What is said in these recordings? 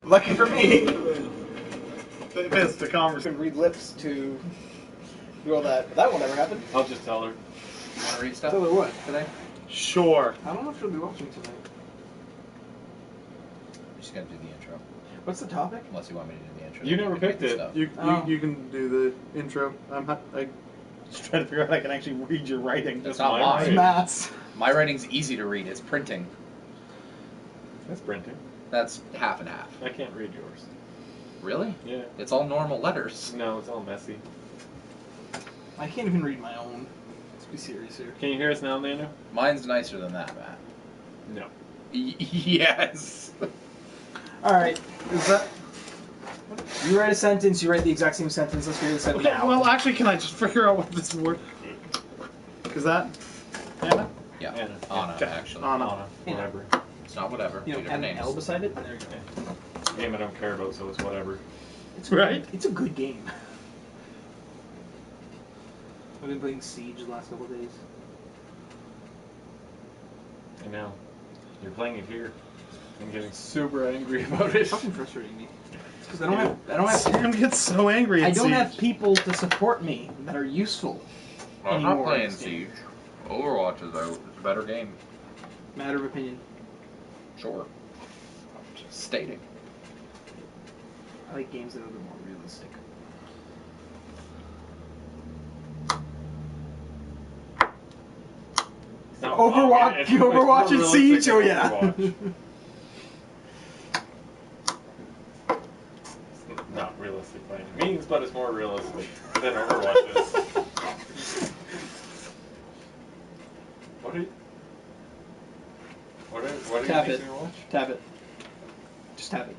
Lucky for me. They missed the conversation. Read lips to do all that. That will never happen. I'll just tell her. You want to read stuff? Tell her what today? Sure. I don't know if she'll be watching tonight. You just got to do the intro. What's the topic? Unless you want me to do the intro. You never picked it. You can do the intro. I just trying to figure out how I can actually read your writing. That's not mine. writing. Maths. My writing's easy to read. It's printing. That's printing. That's half and half. I can't read yours. Really? Yeah. It's all normal letters. No, it's all messy. I can't even read my own. Let's be serious here. Can you hear us now, Nano? Mine's nicer than that, Matt. No. Yes. Alright. Is that... You write a sentence, you write the exact same sentence. Let's figure this out Okay, now. well, actually, can I just figure out what this word... Is that... Anna? Yeah. Anna. Anna, Okay. actually. Anna. Whatever. It's not whatever. You know, Two different and an names. L beside it? There you go. Game I don't care about, so it's whatever. It's Right? It's a good game. I've been playing Siege the last couple of days. I know. You're playing it here. I'm getting super angry about it. It's fucking frustrating me. Because I don't have Sam gets so angry at I don't Siege. have people to support me that are useful. I'm not anymore in playing this game. Siege. Overwatch is out. It's a better game. Matter of opinion. Sure. I'm just stating. I like games that are a bit more realistic. No, Overwatch, it's Overwatch more and Siege. realistic Oh than yeah. Overwatch. It's not realistic by any means, but it's more realistic than Overwatch is. What are you Tap making it. me watch? Tap it. Just tap it.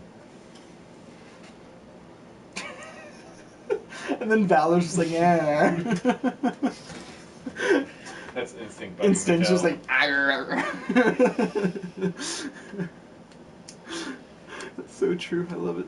And then Valor's just like, yeah. That's instinct. Instinct's just like, That's so true. I love it.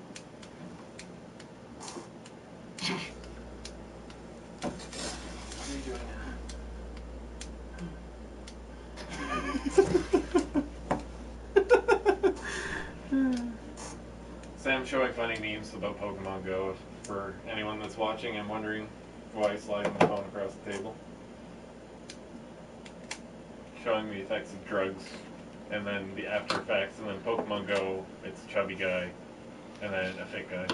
Sam's showing funny memes about Pokemon Go for anyone that's watching and wondering why he's sliding the phone across the table. Showing the effects of drugs, and then the after effects, and then Pokemon Go, it's a chubby guy, and then a fit guy.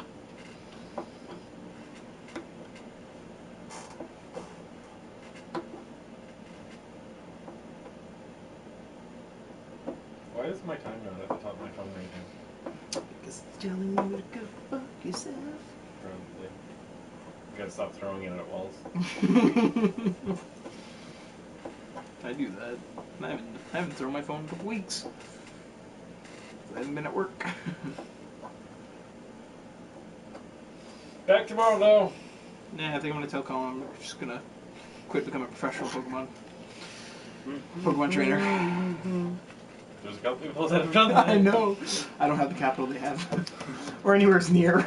Why is my time not at the top of my phone right now? Because it's telling you to go fuck yourself. Probably. You gotta stop throwing it at walls. I do that. I haven't thrown my phone in a couple weeks. I haven't been at work. Back tomorrow, though. Nah, I think I'm gonna tell Colin I'm just gonna quit becoming a professional Pokemon trainer. There's a couple people that have done that. I know. I don't have the capital they have, or anywhere near.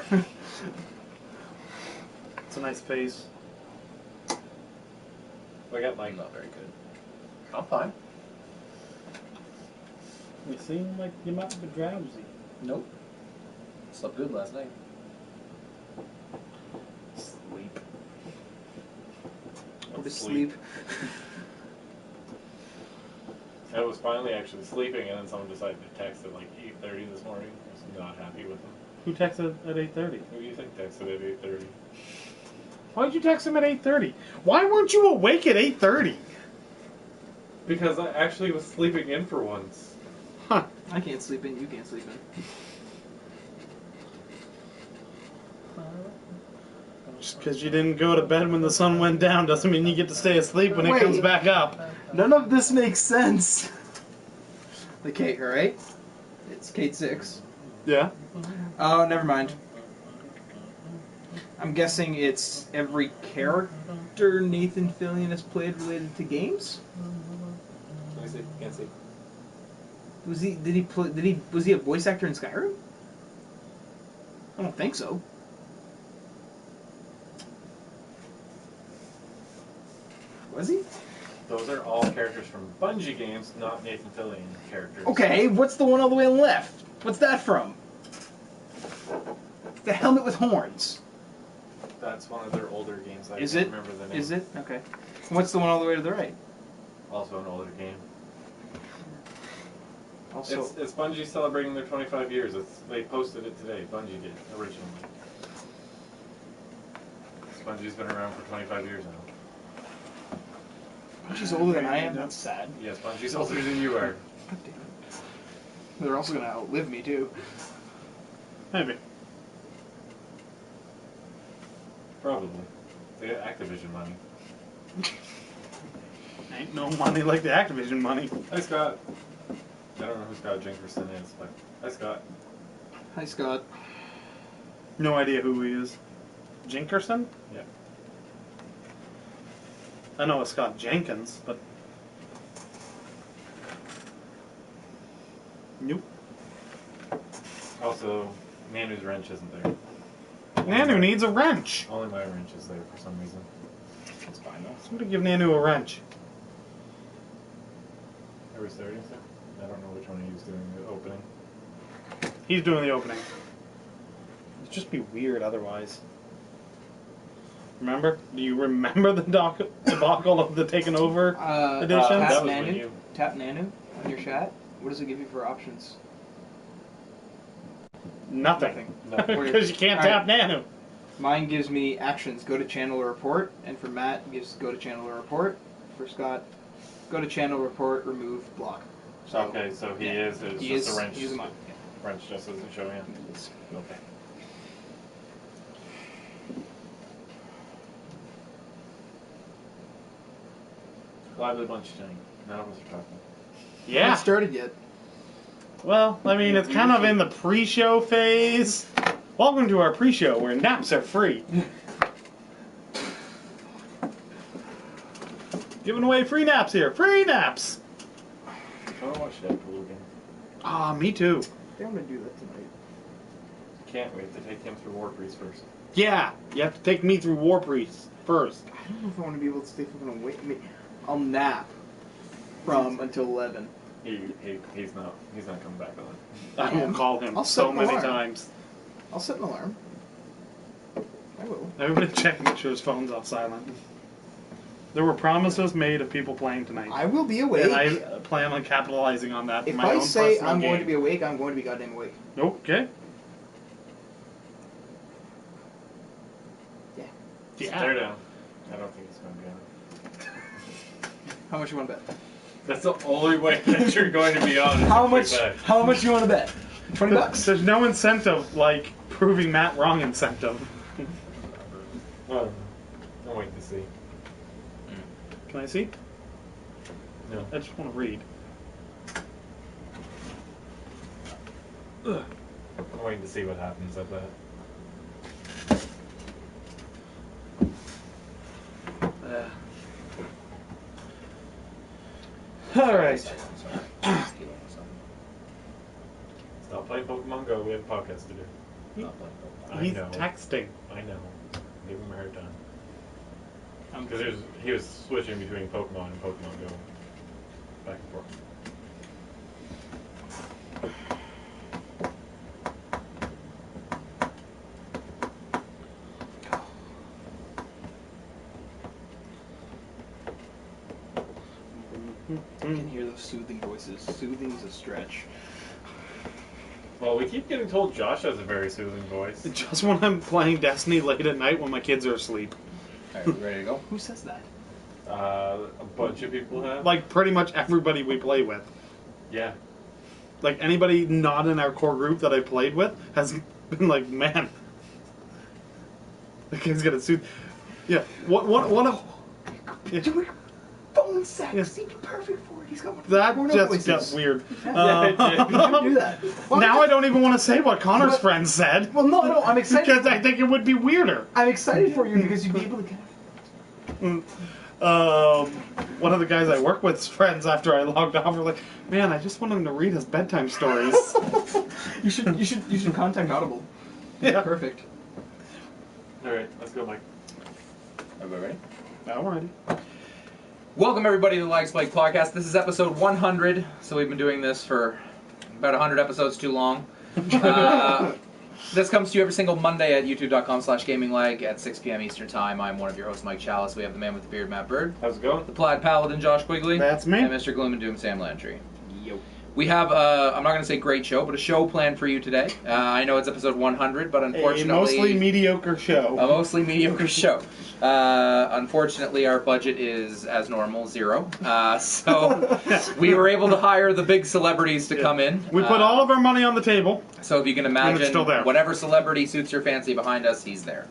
It's a nice face. I got like Not very good. I'm fine. You seem like you might be drowsy. Nope. Slept good last night. Sleep. Go to sleep. I was finally actually sleeping, and then someone decided to text at like 8:30 this morning. I was not happy with them. Who texted at 8:30? Who do you think texted at 8:30? Why'd you text him at 8:30? Why weren't you awake at 8:30? Because I actually was sleeping in for once. Huh. I can't sleep in. You can't sleep in. Just because you didn't go to bed when the sun went down doesn't mean you get to stay asleep when it Wait. comes back up. None of this makes sense. The Kate, right? It's Kate 6. Yeah? Oh, never mind. I'm guessing it's every character Nathan Fillion has played related to games. Let me see. Can't see. Was he a voice actor in Skyrim? I don't think so. Was he? Those are all characters from Bungie games, not Nathan Fillion characters. Okay, what's the one all the way on the left? What's that from? The helmet with horns. That's one of their older games. I Is can't it? remember the name. Is it? Okay. What's the one all the way to the right? Also an older game. Also, It's Bungie celebrating their 25 years. They posted it today. Bungie did, originally. Bungie's been around for 25 years now. Bungie's older than I am. That's sad. Yes, Bungie's older than you are. God damn it. They're also gonna outlive me too. Maybe. Probably. They get Activision money. Ain't no money like the Activision money. Hi, Scott. I don't know who Scott Jenkerson is, but hi, Scott. Hi, Scott. No idea who he is. Jinkerson? Yeah. I know a Scott Jenkins, but... Nope. Also, Nanu's wrench isn't there. Nanu needs a wrench. Only my wrench is there for some reason. That's fine though. Somebody give Nanu a wrench. Are we starting, sir? I don't know which one he's doing the opening. He's doing the opening. It'd just be weird otherwise. Remember? Do you remember the debacle of the Taken Over edition? Tap That was when Nanu. you- Tap Nanu on your chat. What does it give you for options? Nothing. Nothing. Because you can't tap Nanu. Mine gives me actions. Go to channel or report. And for Matt, it gives go to channel or report. For Scott, go to channel, report, remove, block. So, Okay, so he yeah. is. It's He just is. a wrench. He's a monk. Wrench just doesn't show you. Yes. Okay. Lively bunch tonight. None of us are talking. Yeah. Haven't started yet. Well, I mean, it's kind of in the pre-show phase. Welcome to our pre-show where naps are free. Giving away free naps here. Free naps! I want to watch Deadpool again. Ah, me too. I think I'm gonna do that tonight. Can't wait to take him through War Priest first. Yeah, you have to take me through War Priest first. I don't know if I want to be able to stay fucking awake. I'll nap from until 11. He's not coming back on. I will call him I'll set so an many alarm. times. I'll set an alarm. I will. Everybody check and make sure his phone's off silent. There were promises made of people playing tonight. I will be awake. And I plan on capitalizing on that in If my I own say personal I'm game. going to be awake, I'm going to be goddamn awake. Okay. Yeah. Stare down. I don't think it's going to be on. How much you want to bet? That's the only way that you're going to be on. is How if much? we bet. How much you want to bet? $20. There's no incentive like proving Matt wrong incentive. Well, I'm waiting to see. Can I see? No. I just want to read. Ugh. I'm waiting to see what happens at that. All right. Stop playing Pokemon Go. We have a podcast to do. I He's know. texting. I know. Give him a hard time. I'm Because he was switching between Pokemon and Pokemon Go. Back and forth. I can hear those soothing voices. Soothing is a stretch. Well, we keep getting told Josh has a very soothing voice. Just when I'm playing Destiny late at night when my kids are asleep. Alright, we ready to go? Who says that? A bunch of people have. Like pretty much everybody we play with. Yeah. Like anybody not in our core group that I played with has been like, man, the kid's gonna soothe. Yeah. What a. Yeah. Doing phone sex. Yes. He'd be perfect for it. He's got one of That porno just voices. got weird. Yeah, it did. You can't do that. Why Now not? I don't even want to say what Connor's But- friend said. Well, no, I'm excited. Because I think it would be weirder. I'm excited for you because you'd be able to get. One of the guys I work with's friends after I logged off were like, man, I just want him to read his bedtime stories. You should contact Audible. Yeah. Perfect. Alright, let's go, Mike. Everybody ready? Alrighty. Welcome everybody to the LAGG Spike podcast. This is episode 100, so we've been doing this for about 100 episodes too long. This comes to you every single Monday at youtube.com/gaminglag at 6 p.m. Eastern Time. I'm one of your hosts, Mike Chalice. We have the man with the beard, Matt Bird. How's it going? The Plaid Paladin, Josh Quigley. That's me. And Mr. Gloom and Doom, Sam Landry. Yo. We have, I'm not going to say great show, but a show planned for you today. I know it's episode 100, but unfortunately... A mostly mediocre show. A mostly mediocre show. Unfortunately, our budget is, as normal, 0. So we were able to hire the big celebrities to come in. We put all of our money on the table. So if you can And imagine, it's still there. whatever celebrity suits your fancy behind us, he's there.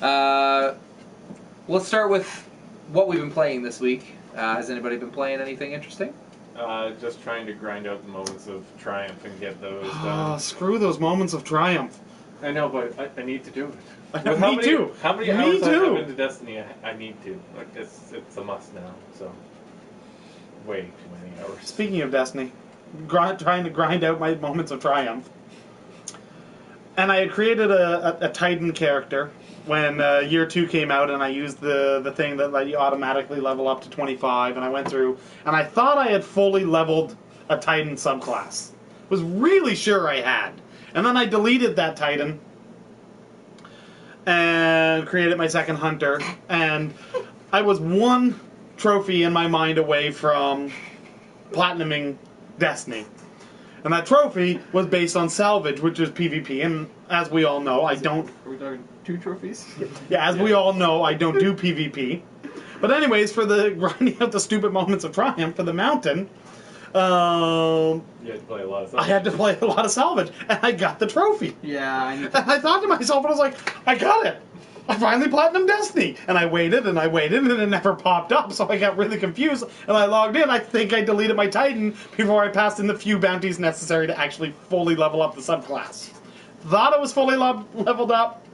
Let's start with what we've been playing this week. Has anybody been playing anything interesting? Just trying to grind out the moments of triumph and get those Oh, done. screw those moments of triumph. I know, but I need to do it. Me With how many, too. How many Me hours too. I've been to Destiny, I need to. Like, it's a must now, so... Way too many hours. Speaking of Destiny, trying to grind out my moments of triumph. And I had created a Titan character when Year 2 came out, and I used the thing that let you automatically level up to 25, and I went through, and I thought I had fully leveled a Titan subclass. Was really sure I had. And then I deleted that Titan and created my second hunter, and I was one trophy in my mind away from platinuming Destiny. And that trophy was based on salvage, which is PvP, and as we all know, I don't... Are we talking 2 trophies? Yeah, as we all know, I don't do PvP. But anyways, for the grinding out the stupid moments of triumph for the mountain, You had to play a lot of stuff. I had to play a lot of salvage, and I got the trophy. Yeah, I need And I thought to myself, I was like, I got it! I finally platinumed Destiny! And I waited, and it never popped up, so I got really confused, and I logged in. I think I deleted my Titan before I passed in the few bounties necessary to actually fully level up the subclass. Thought it was fully leveled up.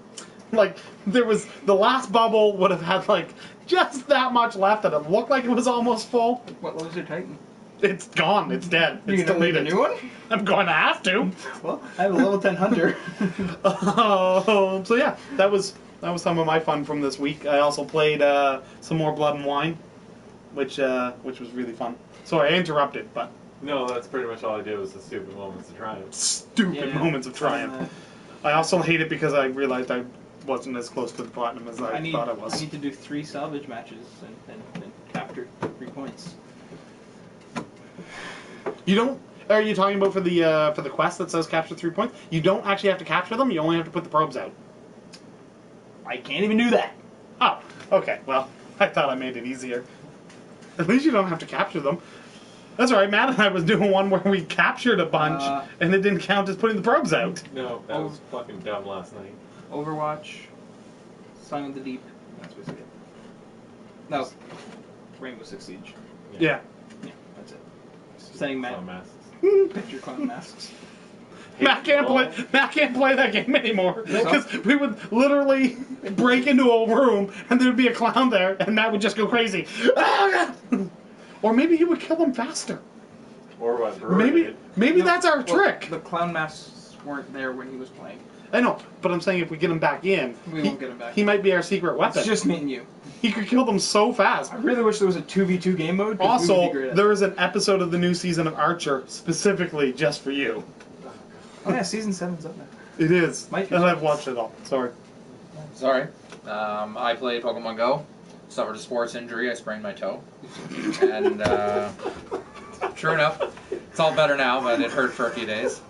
Like, there was, the last bubble would have had, like, just that much left, and it looked like it was almost full. What level's your Titan? It's gone, it's dead, You it's gonna make a deleted. new one? I'm going to have to. Well, I have a level 10 hunter. So yeah, that was some of my fun from this week. I also played some more Blood and Wine, which was really fun. Sorry, I interrupted, but No, that's pretty much all I did was the stupid moments of triumph. stupid Yeah. moments of triumph. I also hate it because I realized I wasn't as close to the platinum as I thought I I was. need to do 3 salvage matches and capture 3 points. You don't. Are you talking about for the quest that says capture 3 points? You don't actually have to capture them. You only have to put the probes out. I can't even do that. Oh, okay. Well, I thought I made it easier. At least you don't have to capture them. That's all right. Matt and I was doing one where we captured a bunch, and it didn't count as putting the probes out. No, that was fucking dumb last night. Overwatch, Song of the Deep. That's basically it. No, Rainbow Six Siege. Yeah. Yeah, that's it. Sending Matt Clown masks. picture clown masks. Matt can't play that game anymore because we would literally break into a room and there'd be a clown there, and Matt would just go crazy. Or maybe he would kill them faster. Or what? Brewer did. Maybe No, that's our well, trick. The clown masks weren't there when he was playing. I know, but I'm saying if we get him back in, We won't get him back. he might be our secret weapon. It's just me and you. He could kill them so fast. I really wish there was a 2v2 game mode. 'cause we would be great Also, at there is an episode of the new season of Archer specifically just for you. Oh yeah, season 7's up now. It is. Mike, And I've watched it all. Sorry. Sorry. I played Pokemon Go. Suffered a sports injury. I sprained my toe. And true enough, it's all better now, but it hurt for a few days.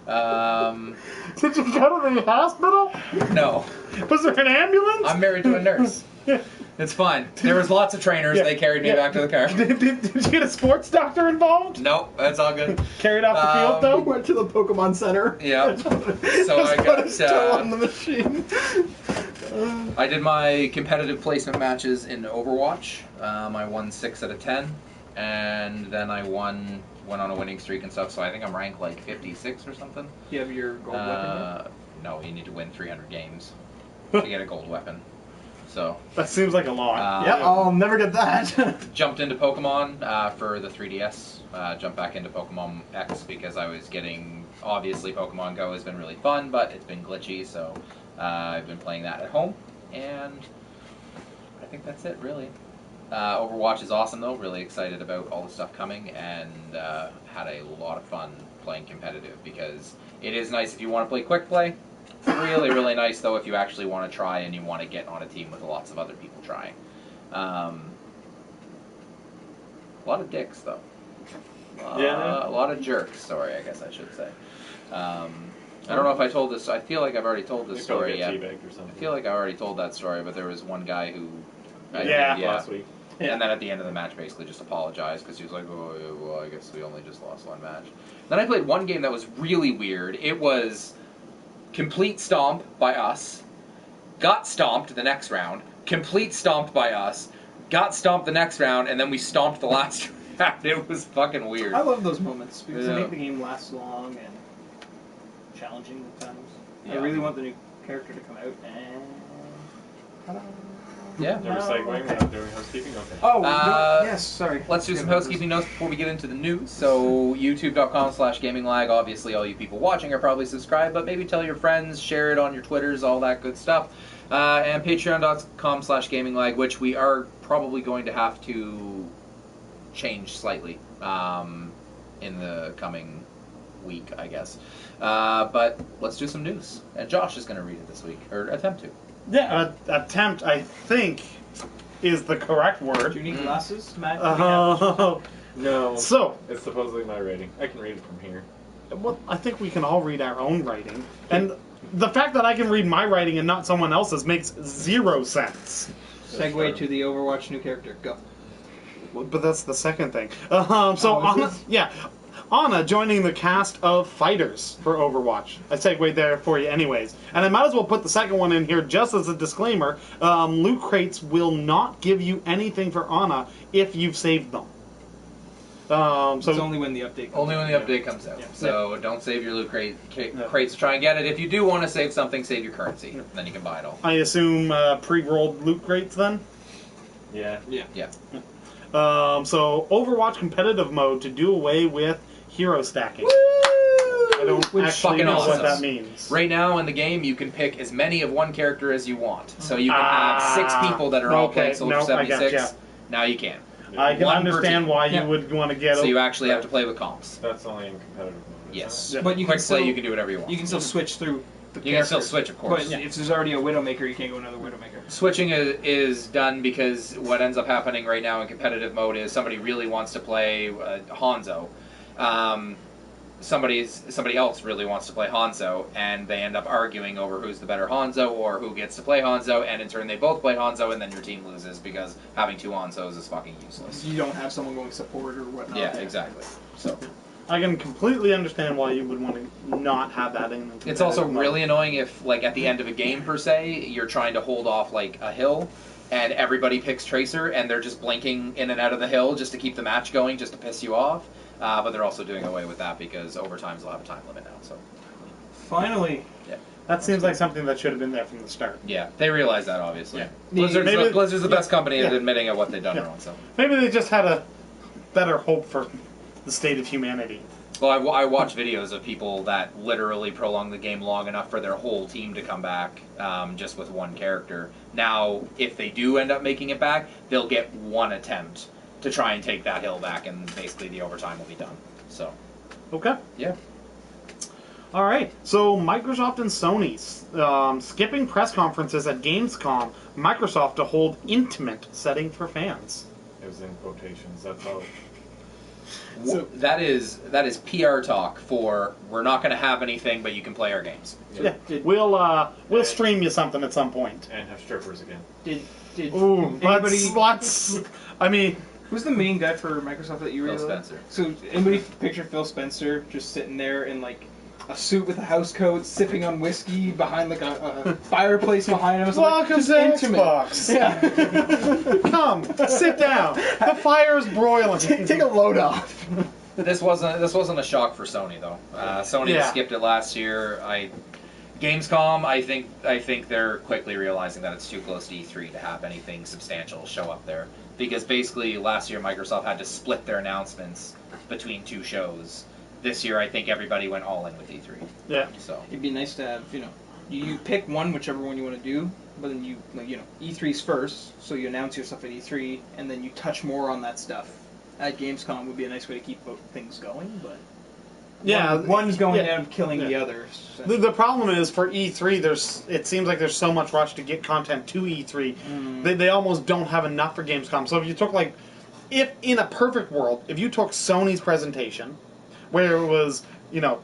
Did you go to the hospital? No. Was there an ambulance? I'm married to a nurse. Yeah. It's fine. There was lots of trainers. They carried me back to the car. Did you get a sports doctor involved? Nope, that's all good. Carried off the field, We though? went to the Pokemon Center. Yeah. So I Put got. his toe on the machine. I did my competitive placement matches in Overwatch. I won 6 out of 10, and then I went on a winning streak and stuff. So I think I'm ranked like 56 or something. You have your gold weapon. No, you need to win 300 games to get a gold weapon. So That seems like a lot. Yeah, I'll never get that. jumped into Pokemon for the 3DS. Jumped back into Pokemon X because I was getting. Obviously, Pokemon Go has been really fun, but it's been glitchy. So I've been playing that at home, and I think that's it really. Overwatch is awesome though. Really excited about all the stuff coming, and had a lot of fun playing competitive because it is nice if you want to play quick play. Really, really nice though if you actually want to try and you want to get on a team with lots of other people trying. A lot of dicks though. Yeah. A lot of jerks. Sorry, I guess I should say. I don't know if I told this. I feel like I've already told this They probably story get yet. teabagged or I something. feel like I already told that story, but there was one guy who. Yeah. Last week. Yeah. And then at the end of the match, basically just apologized because he was like, "Oh, yeah, well, I guess we only just lost one match." Then I played one game that was really weird. It was complete stomp by us, got stomped the next round, complete stomped by us, got stomped the next round, and then we stomped the last round. It was fucking weird. I love those moments because Yeah. they make the game last long and challenging at times. I Yeah. really want the new character to come out and. Ta-da. Yeah. Never segueing, we're not doing housekeeping? Okay. Oh, Uh, no, yes, sorry. Let's do some housekeeping notes before we get into the news. So, youtube.com/gaminglag. Obviously, all you people watching are probably subscribed, but maybe tell your friends, share it on your Twitters, all that good stuff. And patreon.com/gaminglag, which we are probably going to have to change slightly in the coming week, I guess. But let's do some news. And Josh is going to read it this week, or attempt to. Yeah, attempt, I think, is the correct Do word. you need glasses, Matt? No. So, It's supposedly my rating. I can read it from here. well, I think we can all read our own writing. And the fact that I can read my writing and not someone else's makes zero sense. Segue to the Overwatch new character. Go. But that's the second thing. Oh, is Anna, this? yeah, Anna joining the cast of fighters for Overwatch. I segued there for you anyways. And I might as well put the second one in here just as a disclaimer. Loot crates will not give you anything for Anna if you've saved them. It's only when the update comes Only when the out. update comes out. Yeah. So don't save your loot crates to try and get it. If you do want to save something, save your currency. And then you can buy it all. I assume pre-rolled loot crates then? Yeah. Yeah. So Overwatch competitive mode to do away with hero stacking. I don't Which actually fucking know awesome. what that means. Right now in the game, you can pick as many of one character as you want. So you can have 6 people that are all okay. playing Soldier No, I 76. gotcha. Now you can. I can One per understand team. why Yeah. you would want to get So you actually have to play with comps. That's only in competitive mode. isn't Yes. it? Yeah. But you Quick can still play, you can do whatever you want. You can still switch through the You can still characters. switch, of course. But if there's already a Widowmaker, you can't go another Widowmaker. Switching is done because what ends up happening right now in competitive mode is somebody really wants to play Hanzo. Somebody else really wants to play Hanzo, and they end up arguing over who's the better Hanzo or who gets to play Hanzo, and in turn they both play Hanzo, and then your team loses because having 2 Hanzos is fucking useless. You don't have someone going support or whatnot. Yeah, exactly. So I can completely understand why you would want to not have that in. it's also competitive mode. really annoying if, like, at the end of a game per se, you're trying to hold off like a hill, and everybody picks Tracer, and they're just blinking in and out of the hill just to keep the match going, just to piss you off. But they're also doing away with that because overtimes will have a time limit now. So Finally. That seems like something that should have been there from the start. yeah, they realize that obviously. Yeah. Blizzard's, Blizzard's the best company at Yeah. admitting at what they've done Yeah. wrong. So. Maybe they just had a better hope for the state of humanity. Well, I watch videos of people that literally prolong the game long enough for their whole team to come back just with one character. Now, if they do end up making it back, they'll get one attempt to try and take that hill back, and basically the overtime will be done. So, Okay. yeah. All right. So Microsoft and Sony's skipping press conferences at Gamescom. Microsoft to hold intimate setting for fans. It was in quotations. That's all. So that is PR talk for we're not going to have anything, but you can play our games. Yeah. We'll stream you something at some point. And have strippers again. Did Ooh, anybody? let's. I mean, Who's the main guy for Microsoft that you really Phil like? Spencer. So anybody picture Phil Spencer just sitting there in like a suit with a house coat, sipping on whiskey behind like a fireplace behind him? It's like, welcome just to intimate. Xbox. Yeah. Come, sit down. The fire's broiling. Take a load off. This wasn't a shock for Sony though. Sony Yeah. skipped it last year. Gamescom, I think they're quickly realizing that it's too close to E3 to have anything substantial show up there. Because basically last year Microsoft had to split their announcements between 2 shows. This year I think everybody went all in with E3. Yeah. So It'd be nice to have, you pick one, whichever one you want to do, but then E3's first, so you announce your stuff at E3, and then you touch more on that stuff at Gamescom would be a nice way to keep things going, but Yeah, one's going yeah, down, killing the yeah. other. So. The problem is for E3, it seems like there's so much rush to get content to E3. They almost don't have enough for Gamescom. So if you took if in a perfect world, if you took Sony's presentation, where it was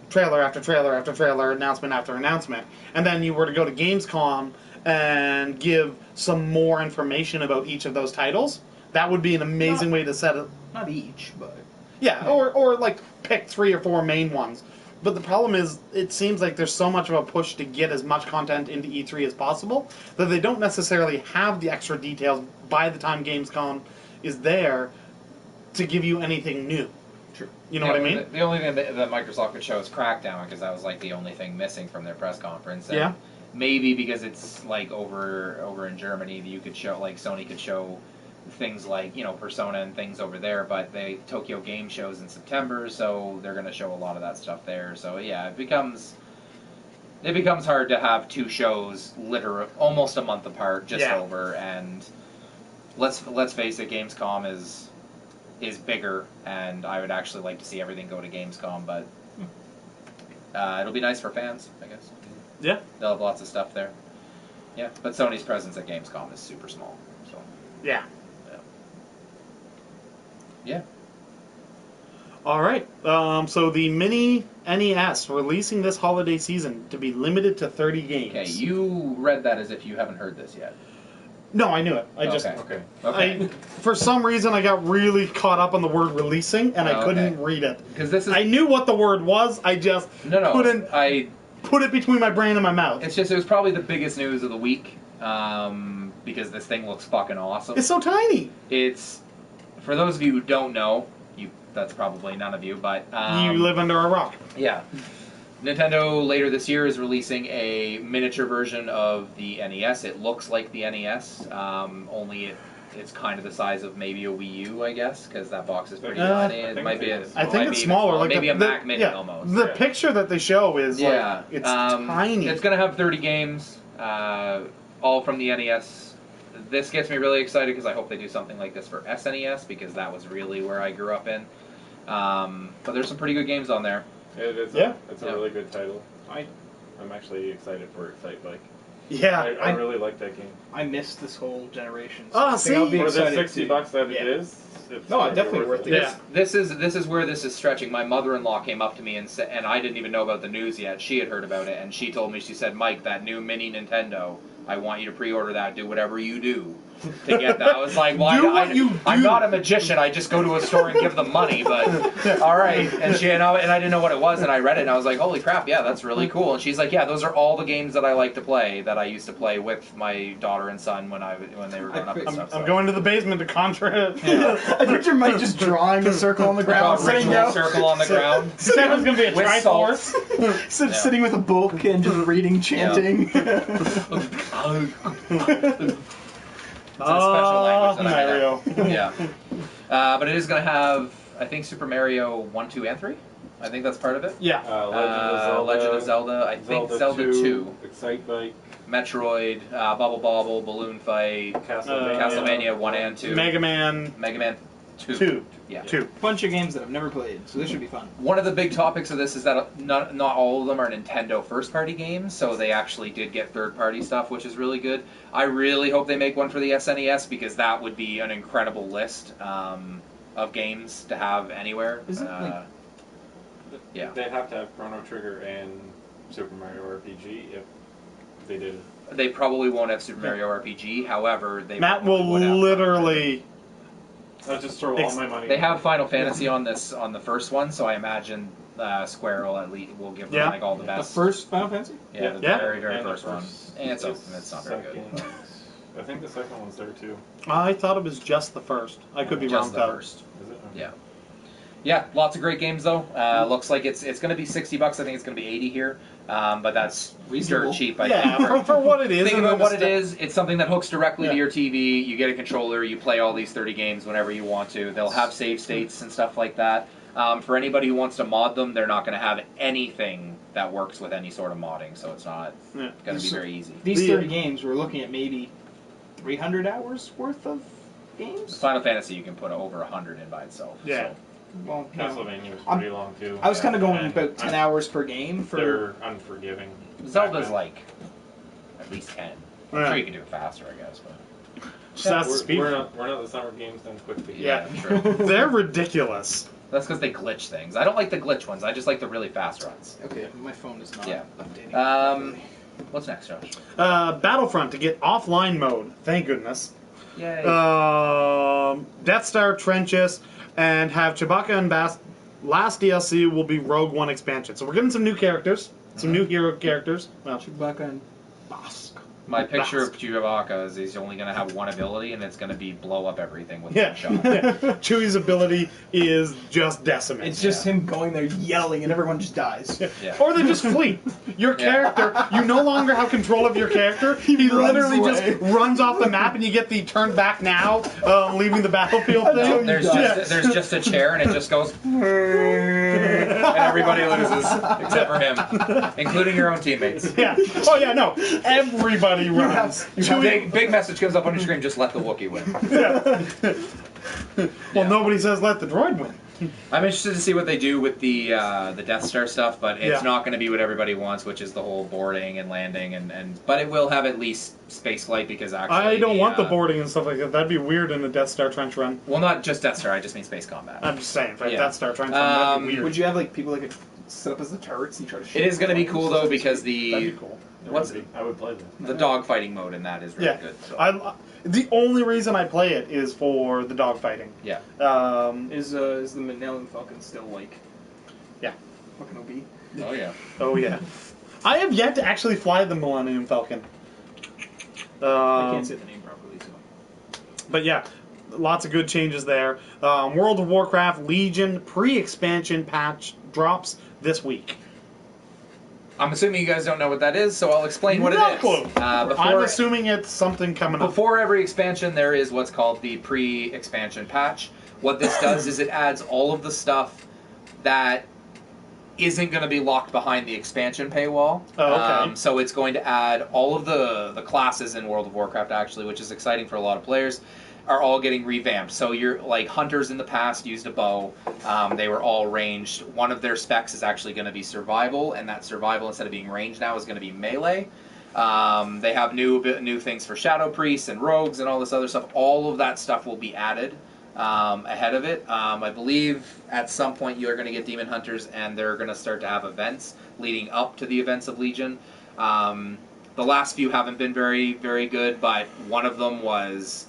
trailer after trailer after trailer, announcement after announcement, and then you were to go to Gamescom and give some more information about each of those titles, that would be an amazing way to set it. Not each, but Yeah, or pick 3 or 4 main ones. But the problem is, it seems like there's so much of a push to get as much content into E3 as possible that they don't necessarily have the extra details by the time Gamescom is there to give you anything new. True. You know what I mean? The only thing that Microsoft could show is Crackdown, because that was the only thing missing from their press conference. And Yeah. maybe because it's over in Germany, you could show Sony could show things like Persona and things over there, but Tokyo Game Show's in September, so they're going to show a lot of that stuff there. So yeah, it becomes hard to have 2 shows literally almost a month apart, just over. And let's face it, Gamescom is bigger, and I would actually like to see everything go to Gamescom, but it'll be nice for fans, I guess. Yeah. They'll have lots of stuff there. Yeah, but Sony's presence at Gamescom is super small. So Yeah. yeah. All right. So the Mini NES releasing this holiday season to be limited to 30 games. Okay, you read that as if you haven't heard this yet. No, I knew it. I just. Okay. For some reason, I got really caught up on the word releasing, and I couldn't read it. Because this is I knew what the word was. I just couldn't put it between my brain and my mouth. It's just it was probably the biggest news of the week because this thing looks fucking awesome. It's so tiny. It's for those of you who don't know, that's probably none of you, but You live under a rock. Yeah. Nintendo later this year is releasing a miniature version of the NES. It looks like the NES, only it's kind of the size of maybe a Wii U, I guess, because that box is pretty tiny. It might be. I think it's smaller, like maybe a Mac Mini almost. The picture that they show is it's tiny. It's going to have 30 games, all from the NES. This gets me really excited because I hope they do something like this for SNES, because that was really where I grew up in. But there's some pretty good games on there. It is. It's a really good title. I'm actually excited for Excite Bike. Yeah, I really like that game. I missed this whole generation. So I'll be for the excited $60 that it is. It's definitely worth it. Yeah. This is where this is stretching. My mother-in-law came up to me and said, and I didn't even know about the news yet. She had heard about it, and she told me, she said, "Mike, that new mini Nintendo, I want you to pre-order that. Do whatever you do to get that." I was like, "Well, I'm not a magician. I just go to a store and give them money." But all right. And I didn't know what it was, and I read it, and I was like, "Holy crap! Yeah, that's really cool." And she's like, "Yeah, those are all the games that I like to play, that I used to play with my daughter and son when they were growing up and stuff." I'm going to the basement to contra. I picture Mike just drawing a circle on the ground, sitting down. Circle on the ground. Said it was going to be a With Triforce. Sitting with a book and just reading, chanting. It's a special language that Mario. I made up. Yeah. But it is going to have, I think, Super Mario 1, 2, and 3. I think that's part of it. Yeah. Legend of Zelda. I think Zelda 2. Excite Bike. Metroid. Bubble Bobble. Balloon Fight. Castlevania 1 and 2. Mega Man 2. Yeah. 2. Bunch of games that I've never played, so this should be fun. One of the big topics of this is that not all of them are Nintendo first-party games, so they actually did get third-party stuff, which is really good. I really hope they make one for the SNES, because that would be an incredible list of games to have anywhere. Yeah. They'd have to have Chrono Trigger and Super Mario RPG if they did. They probably won't have Super Mario RPG, however, they Matt will would have literally... I'll just throw all my money. They have Final Fantasy on the first one, so I imagine Square will give them all the best. The first Final Fantasy? Yeah, the very first one. And it's not very good. I think the second one's there too. I thought it was just the first. I could be wrong Just the though. first. Is it? Yeah. Yeah, lots of great games though. Looks like it's going to be $60. I think it's going to be $80 here, but that's Reasonable. dirt cheap. Yeah, think. for what it is. Think and about then what it is. It's something that hooks directly to Yeah. your TV. You get a controller. You play all these 30 games whenever you want to. They'll have save states and stuff like that. For anybody who wants to mod them, they're not going to have anything that works with any sort of modding, so it's not going to be very easy. These 30 games, we're looking at maybe 300 hours worth of games? Final Fantasy, you can put over 100 in by itself. Yeah. So. Well, you know, Castlevania was I'm- pretty long too. I was kind of going And about 10 hours per game for. They're unforgiving. Zelda's Back like at least 10. I'm Yeah. sure you can do it faster, I guess. But Just ask the then. speed. We're not the summer games done quickly. Yeah. true. They're ridiculous. That's because they glitch things. I don't like the glitch ones. I just like the really fast runs. Okay, my phone is not Yeah. updating. properly. What's next, Josh? Battlefront to get offline mode. Thank goodness. Yay. Death Star trenches and have Chewbacca and last DLC will be Rogue One expansion. So we're getting some new characters, some new hero characters. Well, Chewbacca and Bosk. My picture of Chewbacca is he's only going to have one ability, and it's going to be blow up everything with yeah. one shot. Chewie's ability is just decimate. It's just him going there yelling and everyone just dies. Yeah. Or they just flee. Your character, you no longer have control of your character. He runs literally away. just runs off the map, and you get the turn back now, leaving the battlefield Until thing. you There's die. there's just a chair, and it just goes, and everybody loses except for him, including your own teammates. Yeah. Oh yeah, no. Everybody runs. Big message comes up on your screen. Just let the Wookiee win. Well, nobody says let the droid win. I'm interested to see what they do with the Death Star stuff, but it's Yeah. not going to be what everybody wants, which is the whole boarding and landing, but it will have at least space flight because actually I don't want the boarding and stuff like that. That'd be weird in a Death Star trench run. Well, not just Death Star. I just mean space combat. I'm just saying, right? Yeah. Death Star trench run, that'd be weird. Would you have like people that could set up as the turrets and try to shoot? It is going to be them? cool though because That'd the be cool. what's I would play this. the dogfighting mode in that is really Yeah. good. So. The only reason I play it is for the dogfighting. Yeah. Is the Millennium Falcon still like? Yeah. Fucking OB. Oh yeah. Oh yeah. I have yet to actually fly the Millennium Falcon. I can't say the name properly, so. But yeah, lots of good changes there. World of Warcraft Legion pre-expansion patch drops this week. I'm assuming you guys don't know what that is, so I'll explain what No it is. clue. I'm Before assuming it's something coming up. Before every expansion, there is what's called the pre-expansion patch. What this does is it adds all of the stuff that isn't going to be locked behind the expansion paywall. Oh, okay. So it's going to add all of the classes in World of Warcraft, actually, which is exciting for a lot of players, are all getting revamped. So you're like hunters in the past used a bow. They were all ranged. One of their specs is actually going to be survival, and that survival, instead of being ranged now, is going to be melee. They have new things for shadow priests and rogues and all this other stuff. All of that stuff will be added ahead of it. I believe at some point you're going to get demon hunters, and they're going to start to have events leading up to the events of Legion. The last few haven't been very, very good, but one of them was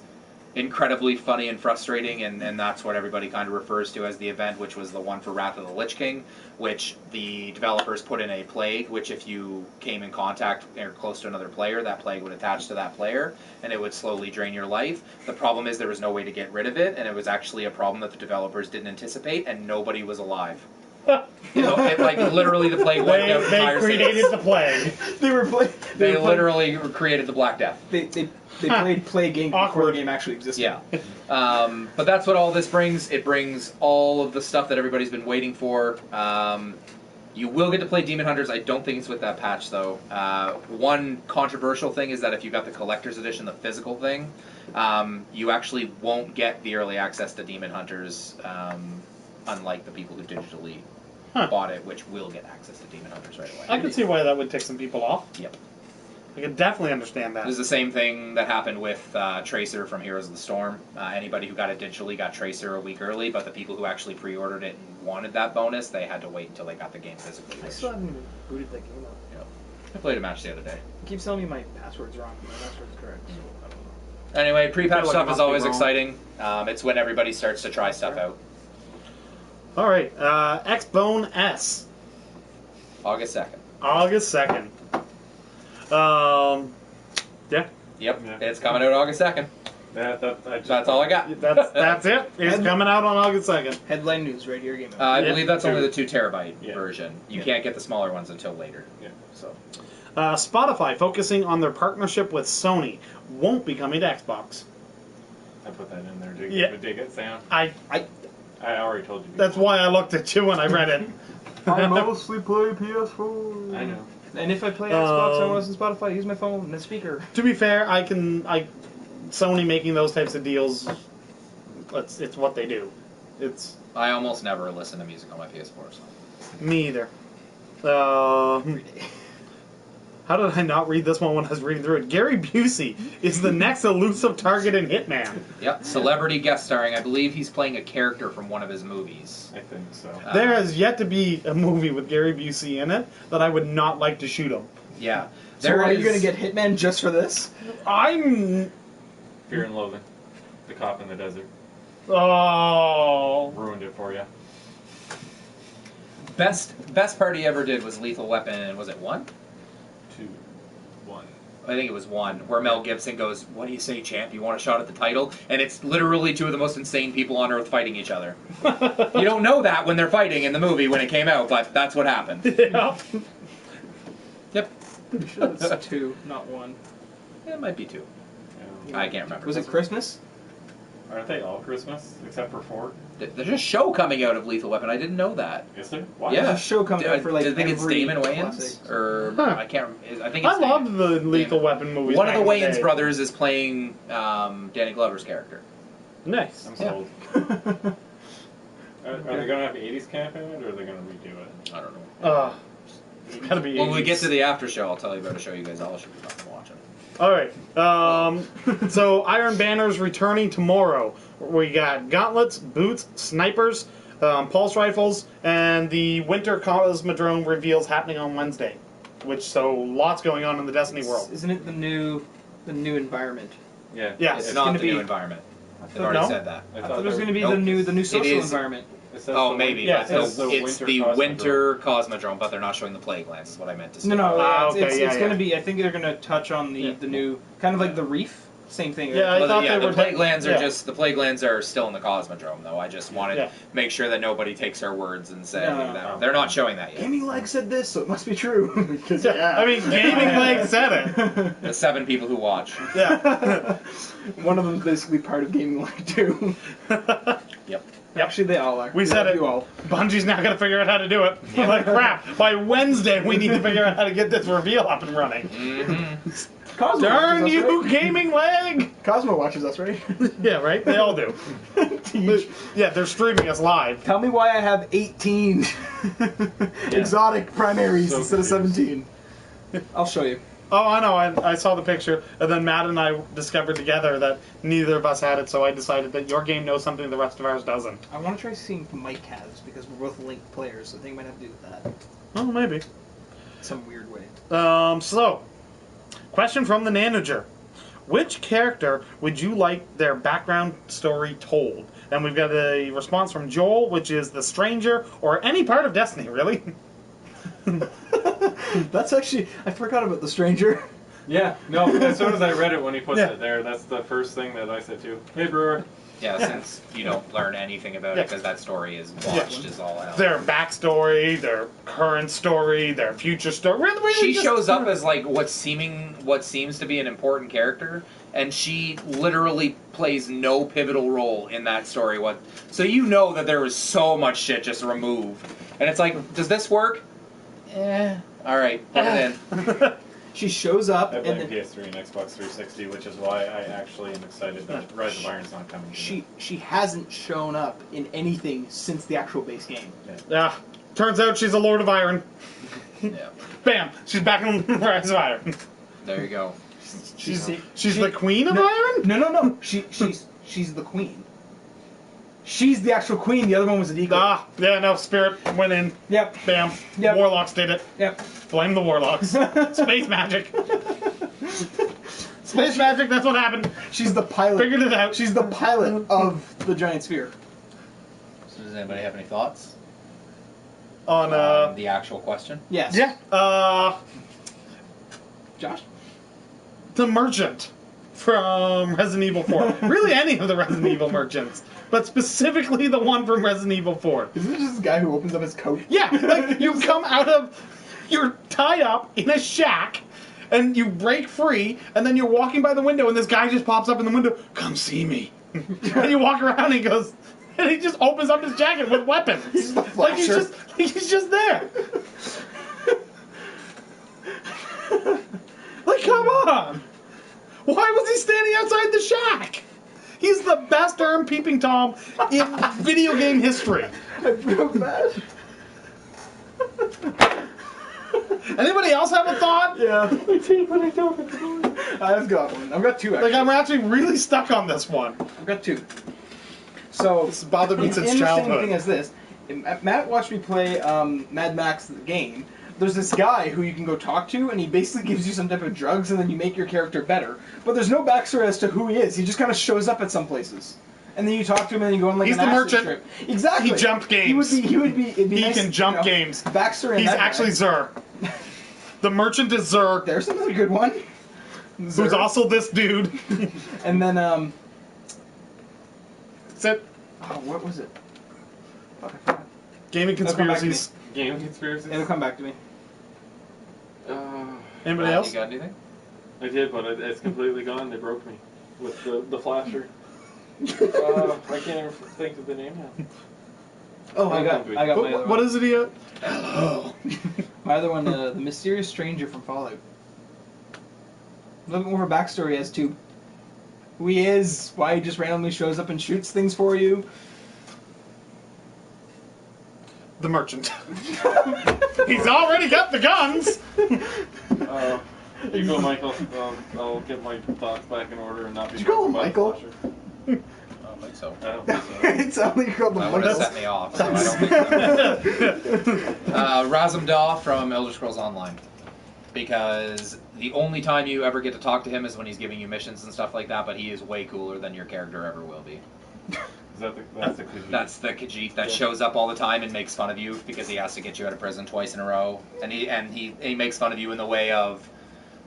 incredibly funny and frustrating, and that's what everybody kind of refers to as the event, which was the one for Wrath of the Lich King, which the developers put in a plague, which if you came in contact or close to another player, that plague would attach to that player, and it would slowly drain your life. The problem is there was no way to get rid of it, and it was actually a problem that the developers didn't anticipate, and nobody was alive. Like literally the plague wiped out They entire created cities. the plague. They literally created the Black Death. They played Plague Inc. before Awkward. the game actually existed. Yeah. But that's what all this brings. It brings all of the stuff that everybody's been waiting for. You will get to play Demon Hunters. I don't think it's with that patch, though. One controversial thing is that if you got the Collector's Edition, the physical thing, you actually won't get the early access to Demon Hunters, unlike the people who digitally bought it, which will get access to Demon Hunters right away. I can see why that would take some people off. Yep. I can definitely understand It was that. the same thing that happened with Tracer from Heroes of the Storm. Anybody who got it digitally got Tracer a week early, but the people who actually pre-ordered it and wanted that bonus, they had to wait until they got the game physically. I still haven't even booted that game up. I played a match the other day. It keeps telling me my password's wrong, but my password's correct, so I don't know. Anyway, pre-patch I feel like stuff it is must be always wrong. exciting. It's when everybody starts to try stuff out. All right, X-Bone S, August 2nd. August 2nd. Yeah, Yep, Yeah. it's coming out August 2nd. That's all I got. that's it. It's coming out on August 2nd. Headline news right here, Game I Yeah. believe that's only the 2 terabyte Yeah. version. You Yeah. can't get the smaller ones until later. Yeah. So Spotify, focusing on their partnership with Sony, won't be coming to Xbox. I put that in there. Yeah. Dig it, Sam. I. I already told you. That's why I looked at you when I read it. I mostly play PS4. I know. And if I play Xbox, I want to listen to Spotify, I use my phone and a speaker. To be fair, Sony making those types of deals, it's what they do. It's I almost never listen to music on my PS4. So. Me either. Every day. How did I not read this one when I was reading through it? Gary Busey is the next elusive target in Hitman. Yep, celebrity guest starring. I believe he's playing a character from one of his movies. I think so. There has yet to be a movie with Gary Busey in it that I would not like to shoot him. Yeah. So There are you is- going to get Hitman just for this? I'm... Fear and Loathing. The Cop in the Desert. Oh... Ruined it for you. Best part he ever did was Lethal Weapon. Was it 1? 2, 1. I think it was 1, where Mel Gibson goes, "What do you say, champ? You want a shot at the title?" And it's literally two of the most insane people on earth fighting each other. You don't know that when they're fighting in the movie when it came out, but that's what happened. Yeah. Yep. I'm sure it's 2, not 1. It might be 2. Yeah. I can't remember. Was it Christmas? Aren't they all Christmas except for 4? There's a show coming out of Lethal Weapon. I didn't know that. Is there? Why? Yeah. There's a show coming out for like I think it's every Damon Wayans, classic. or Huh. I can't. I think it's I loved the Lethal Weapon movies. One of back the in Wayans day. brothers is playing Danny Glover's character. Nice. I'm Yeah. sold. Are they going to have 80s camp in it, or are they going to redo it? I don't know. It's gotta be When we 80s. get to the after show, I'll tell you about a show you guys all should be fucking watching. Alright, so Iron Banner's returning tomorrow. We got gauntlets, boots, snipers, pulse rifles, and the Winter Cosmodrome reveals happening on Wednesday. So lots going on in the Destiny world. Isn't it the new environment? Yeah. Yes. It's It's not gonna the new be- environment. I They've thought, already No? said that. I thought it was going to be Nope. the new social is- environment. It says Oh, the maybe. Yeah, It's it's the Winter Cosmodrome, but they're not showing the Plaguelands, is what I meant to say. No, Ah, it's, okay, it's, yeah, it's yeah. going to be. I think they're going to touch on the new kind of like the reef. Same thing. Yeah, I Well, thought yeah, they the were Plaguelands yeah. are just the Plaguelands are still in the Cosmodrome, though. I just wanted Yeah. to make sure that nobody takes our words and say No. that. They're not showing that yet. Gaming Leg said this, so it must be true. 'Cause, Yeah, I mean, Gaming Leg said it. The 7 people who watch. Yeah. One of them's basically part of Gaming Leg too. Yep. Actually, they all are. We said it. You all. Bungie's now got to figure out how to do it. Yeah. Like, crap, by Wednesday we need to figure out how to get this reveal up and running. Mm-hmm. Cosmo Darn watches us, you, right? Gaming Leg! Cosmo watches us, right? Yeah, right? They all do. Teach. Yeah, they're streaming us live. Tell me why I have 18 exotic primaries So instead of confused. 17. I'll show you. Oh, I know. I saw the picture, and then Matt and I discovered together that neither of us had it, so I decided that your game knows something the rest of ours doesn't. I want to try seeing if Mike has, because we're both linked players, so I think it might have to do with that. Oh, maybe. Some weird way. So, question from the Nanager. Which character would you like their background story told? And we've got a response from Joel, which is the stranger, or any part of Destiny, really. That's actually... I forgot about the stranger. Yeah, no, as soon as I read it when he puts Yeah. it there, that's the first thing that I said too. Hey, Brewer. Yeah, since you don't learn anything about Yeah. it because that story is watched is all out. Their backstory, their current story, their future story. Really She just- shows up as like what seems to be an important character, and she literally plays no pivotal role in that story. So you know that there was so much shit just removed, and it's like, does this work? All right, put it in. She shows up, I and blame then PS3 and Xbox 360, which is why I actually am excited that Rise of Iron's not coming. to me. she hasn't shown up in anything since the actual base game. Yeah. Turns out she's a Lord of Iron. Yeah, Bam! She's back in Rise of Iron. there you go. She's the Queen of Iron? No. She's the queen. She's the actual queen. The other one was a decoy. Ah, yeah, no, Spirit went in. Yep. Bam. Yep. Warlocks did it. Yep. Blame the Warlocks. Space magic. Space magic, that's what happened. She's the pilot. Figured it out. She's the pilot of the giant sphere. So does anybody have any thoughts On, on the actual question? Yes. yeah, Josh? the merchant from Resident Evil 4. Really any of the Resident Evil merchants. But specifically the one from Resident Evil 4. Isn't it just this guy who opens up his coat? Yeah, like you come out of, you're tied up in a shack, and you break free, and then you're walking by the window, and this guy just pops up in the window, come see me. And you walk around, and he goes, and he just opens up his jacket with weapons. He's the Like flasher. he's just there. Like, come on. Why was he standing outside the shack? He's the best darn peeping Tom in video game history. I feel bad. Anybody else have a thought? Yeah. I've got one. I've got two, actually. Like, I'm actually really stuck on this one. I've got two. So, This has bothered me since in the same childhood. thing as this, Matt watched me play Mad Max the game. There's this guy who you can go talk to, and he basically gives you some type of drugs, and then you make your character better. But there's no backstory as to who he is. He just kind of shows up at some places. And then you talk to him, and then you go on like He's an the acid merchant. trip. Exactly. He jumped games. He would be. It'd be He nice, can jump you know, games. Backstory. He's on that actually guy. Zur. The merchant is Zur, There's another good one. who's also this dude. And then That's it. oh, what was it? Fuck, I forgot. Gaming It'll come back to me. conspiracies. Game conspiracy. It'll come back to me. Anybody Matt, else? You got anything? I did, but it's completely gone. They broke me with the flasher. I can't even think of the name now. Oh, I got my other What one. is it here? Hello. My other one, the mysterious stranger from Fallout. A little bit more of a backstory as to who he is, why he just randomly shows up and shoots things for you. The merchant. He's already got the guns. You go, Michael. I'll get my thoughts back in order and not be. Did you call him broken by the Michael? flasher. I don't think so. I don't think so. It sounded like you called That him would have Michael. set me off, so I don't think so. Razum Daw from Elder Scrolls Online. Because the only time you ever get to talk to him is when he's giving you missions and stuff like that, but he is way cooler than your character ever will be. Is that that's the Khajiit? That's the Khajiit that Yeah. shows up all the time and makes fun of you because he has to get you out of prison twice in a row. And he makes fun of you in the way of,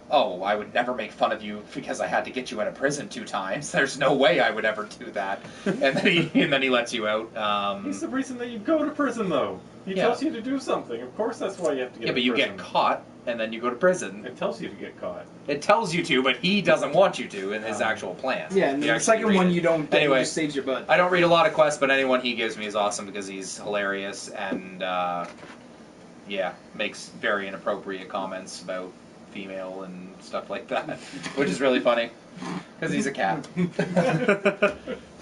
oh, I would never make fun of you because I had to get you out of prison 2 times. There's no way I would ever do that. And then he lets you out. He's the reason that you go to prison, though. He Yeah. tells you to do something. Of course, that's why you have to get. Yeah, but to you prison. get caught and then you go to prison. It tells you to get caught. It tells you to, but he doesn't want you to in his actual plan. Yeah, and You the actually second read one it. you don't get, Anyway. he just saves your butt. I don't read a lot of quests, but anyone he gives me is awesome because he's hilarious and, yeah, makes very inappropriate comments about female and stuff like that, which is really funny because he's a cat.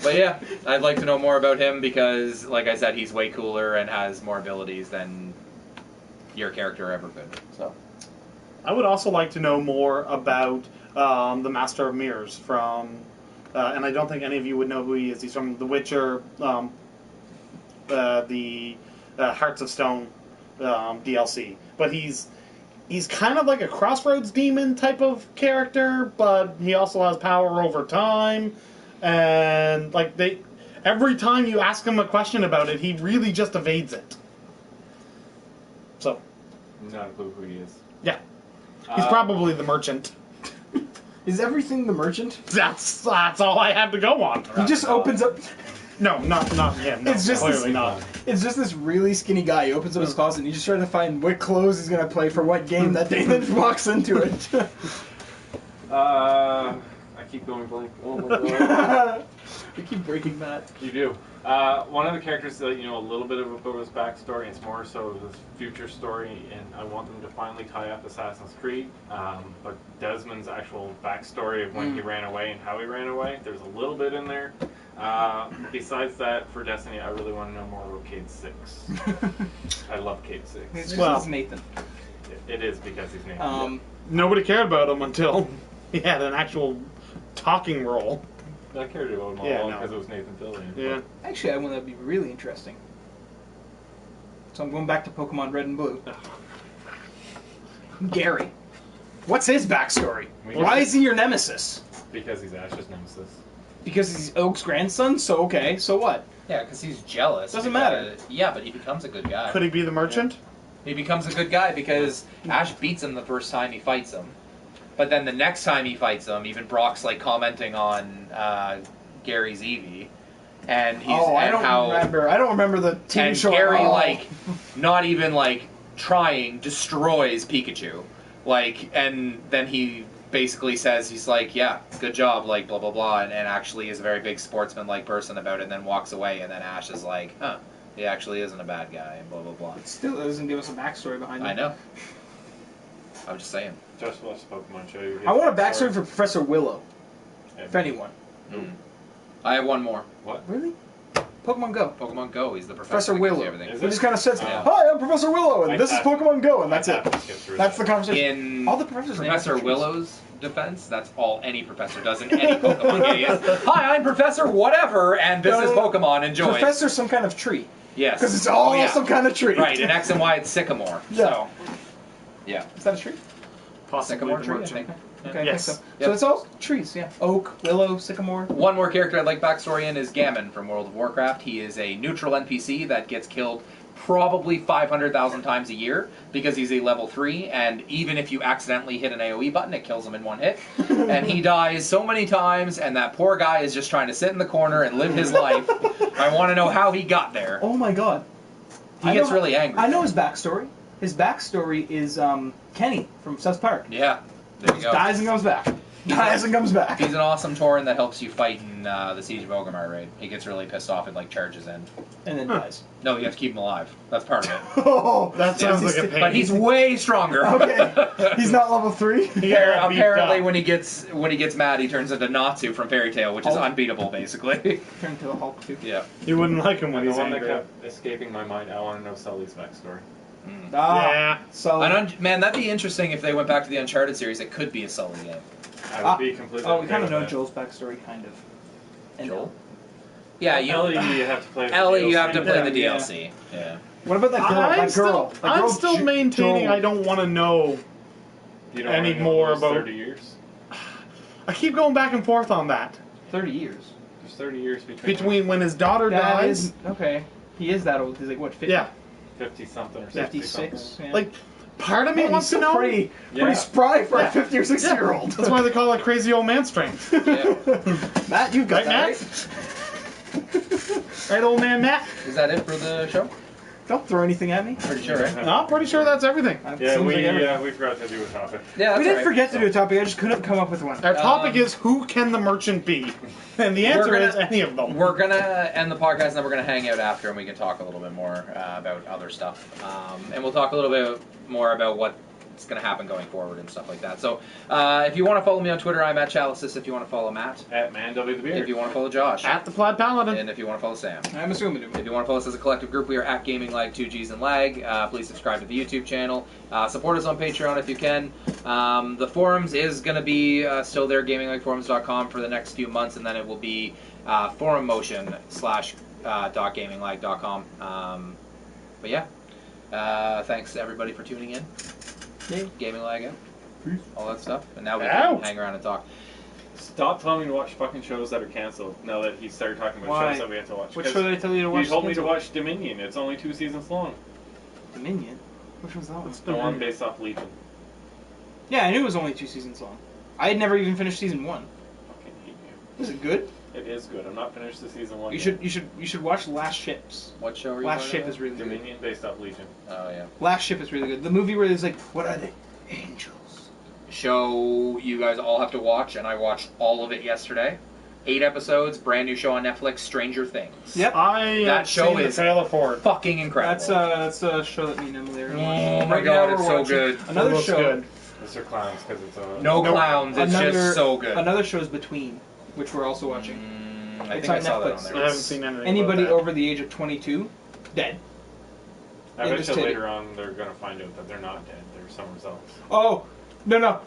But yeah, I'd like to know more about him because, like I said, he's way cooler and has more abilities than your character ever could. So. I would also like to know more about the Master of Mirrors from, and I don't think any of you would know who he is. He's from The Witcher, the Hearts of Stone DLC. But he's kind of like a Crossroads demon type of character, but he also has power over time. And like every time you ask him a question about it, he really just evades it. So, Not a clue who he is. yeah. He's probably the merchant. Is everything the merchant? That's all I have to go on. He just opens up. No, not him. No, It's just clearly this- not. It's just this really skinny guy. He opens up his closet and he's just trying to find what clothes he's gonna play for what game that day, and then just walks into it. I keep going blank. Oh my god. We keep breaking that. You do. One of the characters that you know a little bit about his backstory. It's more so his future story, and I want them to finally tie up Assassin's Creed. But Desmond's actual backstory of when he ran away and how he ran away. There's a little bit in there. Besides that, for Destiny, I really want to know more about Cade 6. I love Cade 6. It's just Well- it's Nathan. It is because he's named. Nobody cared about him until he had an actual talking role. I cared about him all Yeah, along no. because it was Nathan Fillion. Yeah. Actually, I want that to be really interesting. So I'm going back to Pokemon Red and Blue. Gary. What's his backstory? Why is he your nemesis? Because he's Ash's nemesis. Because he's Oak's grandson? So okay, so what? Yeah, because he's jealous. Doesn't because- Yeah, but he becomes a good guy. Could he be the merchant? He becomes a good guy because Ash beats him the first time he fights him. But then the next time he fights him, even Brock's like commenting on Gary's Eevee. And he's I and don't how remember. I don't remember the TV and show. Gary at all. like not even like trying destroys Pikachu. Like and then he basically says he's like, yeah, good job, like blah blah blah, and actually is a very big sportsman-like person about it, and then walks away, and then Ash is like, huh, he actually isn't a bad guy, and blah blah blah. Still doesn't give us a backstory behind it. I know. I'm just saying. Just watch the Pokemon show. I want a backstory for Professor Willow, if anyone. Mm. I have one more. What? Really? Pokemon Go. Pokemon Go. He's the Professor professor. that gives you Willow. everything. Is He it? just kind of says, Yeah. "Hi, I'm Professor Willow, and I this is have to- Pokemon Go," and that's I it. have to skip through That's the that. conversation. In All the professors' names Professor are trees. Willow's defense, that's all any professor does in any Pokemon game. Is, hi, I'm Professor Whatever, and this No, is no, no. Pokemon. Enjoy. Professor's some kind of tree. Yes. Because it's all Oh, yeah. some kind of tree. Right, in X and Y it's Sycamore. Yeah. So, yeah. Is that a tree? Possibly Sycamore the tree, I merchant. think. Okay, Yes. I think so. Yep. So it's all trees, yeah. Oak, willow, sycamore. One more character I'd like backstory in is Gammon from World of Warcraft. He is a neutral NPC that gets killed probably 500,000 times a year because he's a level 3, and even if you accidentally hit an AoE button, it kills him in one hit. And he dies so many times, and that poor guy is just trying to sit in the corner and live his life. I want to know how he got there. Oh my god. He I gets know- really angry. I know his backstory. His backstory is Kenny from South Park. Yeah, there you Just go. dies and comes back. Dies and comes back. He's an awesome Tauren that helps you fight in the Siege of Orgrimmar raid. He gets really pissed off and like charges in. And then Huh. dies. No, you have to keep him alive. That's part of it. Oh, That sounds Yes, like a pain. But he's way stronger. okay. He's not level 3. Yeah, beefed Apparently, up. when he gets mad, he turns into Natsu from Fairy Tail, which is Oh. unbeatable, basically. Turn to the Hulk too. Yeah. You wouldn't like him when And the he's one that angry. kept escaping my mind, I want to know Sully's backstory. Ah, Yeah. So. Man, that'd be interesting if they went back to the Uncharted series. It could be a Sully game. I would be completely Oh, we okay kind of with know that. Joel's backstory, kind of. And Joel? Yeah, Ellie, you have to play the Ellie, you DLC. have to play the Yeah. DLC. Yeah. What about that girl? I'm that still, girl. That I'm girl still Ju- maintaining Joel. I don't want to know. You don't any wanna know more those about- 30 years? I keep going back and forth on that. 30 years. There's 30 years between Between when his daughter That dies. is okay. He is that old. He's like what? 50? Yeah. 50-something or 60-something. 56. Yeah. Like, part of me Man, wants he's to still know. pretty Yeah. spry for Yeah. a 50 or 60 year old. That's why they call it crazy old man strength. Yeah. Matt, you've got Right, that Matt? right. Right, old man Matt? Is that it for the show? Don't throw anything at me. Pretty sure, right? No, I'm pretty sure that's everything. That Yeah, seems we like everything. we forgot to do a topic. Yeah, We that's didn't forget to do a topic. I just couldn't come up with one. Our topic Um, is who can the merchant be? And the answer We're gonna- is any of them. We're gonna end the podcast, and then we're gonna hang out after, and we can talk a little bit more about other stuff, and we'll talk a little bit more about what's gonna happen going forward and stuff like that. So, if you want to follow me on Twitter, I'm at Chalices. If you want to follow Matt, At Man W the Beard. if you want to follow Josh, At the Plaid Paladin. and if you want to follow Sam. I'm assuming. If you want to follow us as a collective group, we are at Gaming Lag, 2Gs and Lag. Please subscribe to the YouTube channel. Support us on Patreon if you can. The forums is going to be still there, gaminglagforums.com for the next few months, and then it will be forummotion/.gaminglag.com. But yeah, thanks everybody for tuning in. Yeah. Gaming Lag out. All that stuff. And now we Out. can hang around and talk. Stop telling me to watch fucking shows that are cancelled now that he started talking about Why? shows that we have to watch. Which 'Cause show did I tell you to watch? You told me to Cancel? watch Dominion. It's only 2 seasons long. Dominion. Which one's that one? The one based off Legion. Yeah, I knew it was only 2 seasons long. I had never even finished season 1. Fucking hate you. Was it good? It is good. I'm not finished the season 1 You yet. should watch Last Ships. What show are you Last talking Ship about? is really good. Dominion based off Legion. Oh, yeah. Last Ship is really good. The movie where there's like, what are they? Angels. Show you guys all have to watch, and I watched all of it yesterday. 8 episodes, brand new show on Netflix, Stranger Things. Yep. I That have show seen the is trailer for it. Fucking incredible. That's a show that me and Emily are watching. Oh my Right God, now it's we're so watching good. Another It looks show. good. Mr. Clowns, because it's a... No Nope. clowns, it's just so good. Another show is Between, which we're also watching. I It's think I on saw that Netflix. on I there. haven't seen anything. Anybody about that. over the age of 22, dead. I in bet this you titty. later on they're going to find out that they're not dead. They're somewhere else. Oh, no,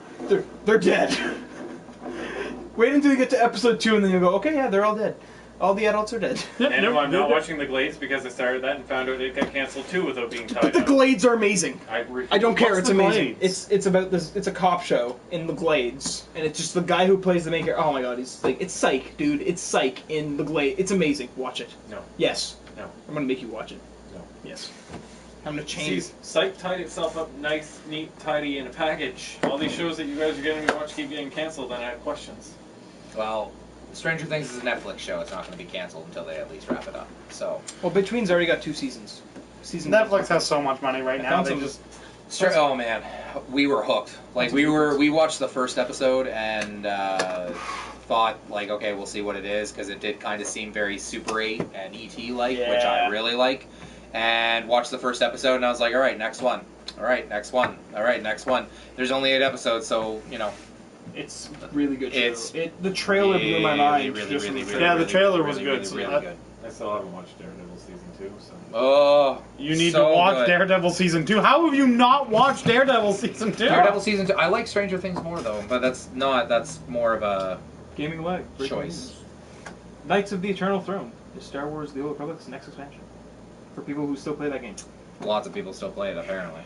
they're dead. Wait until you get to episode 2 and then you'll go, okay, yeah, they're all dead. All the adults are dead. Yep, And yep, I'm not yep. watching The Glades because I started that and found out it got cancelled too without being tied But the up. Glades are amazing. I I don't care, What's it's The amazing. Glades? It's about this. It's a cop show in the Glades, and it's just the guy who plays the main character. Oh my god, he's like, it's Psych, dude. It's Psych in the Glade. It's amazing. Watch it. No. Yes. No. I'm gonna make you watch it. No. Yes. I'm gonna See, change. Psych tied itself up nice, neat, tidy in a package. All these shows that you guys are getting me to watch keep getting cancelled, and I have questions. Well, Stranger Things is a Netflix show. It's not going to be canceled until they at least wrap it up. So, Well, Between's already got 2 seasons. Netflix has so much money right I now. found They some- just oh man, we were hooked. Like we watched the first episode and thought like, okay, we'll see what it is because it did kind of seem very Super 8 and ET like, which I Yeah. really like. And watched the first episode and I was like, all right, next one. All right, next one. All right, next one. There's only 8 episodes, so you know, It's really good show. It's The trailer blew my mind. Yeah, the trailer was good, so Really that- good. I still haven't watched Daredevil season 2, so Oh, You need so to watch good. Daredevil season 2. How have you not watched Daredevil season 2? Daredevil season 2. I like Stranger Things more though, but that's more of a Gaming Leg. choice. Knights of the Eternal Throne is Star Wars: The Old Republic's next expansion. For people who still play that game. Lots of people still play it apparently.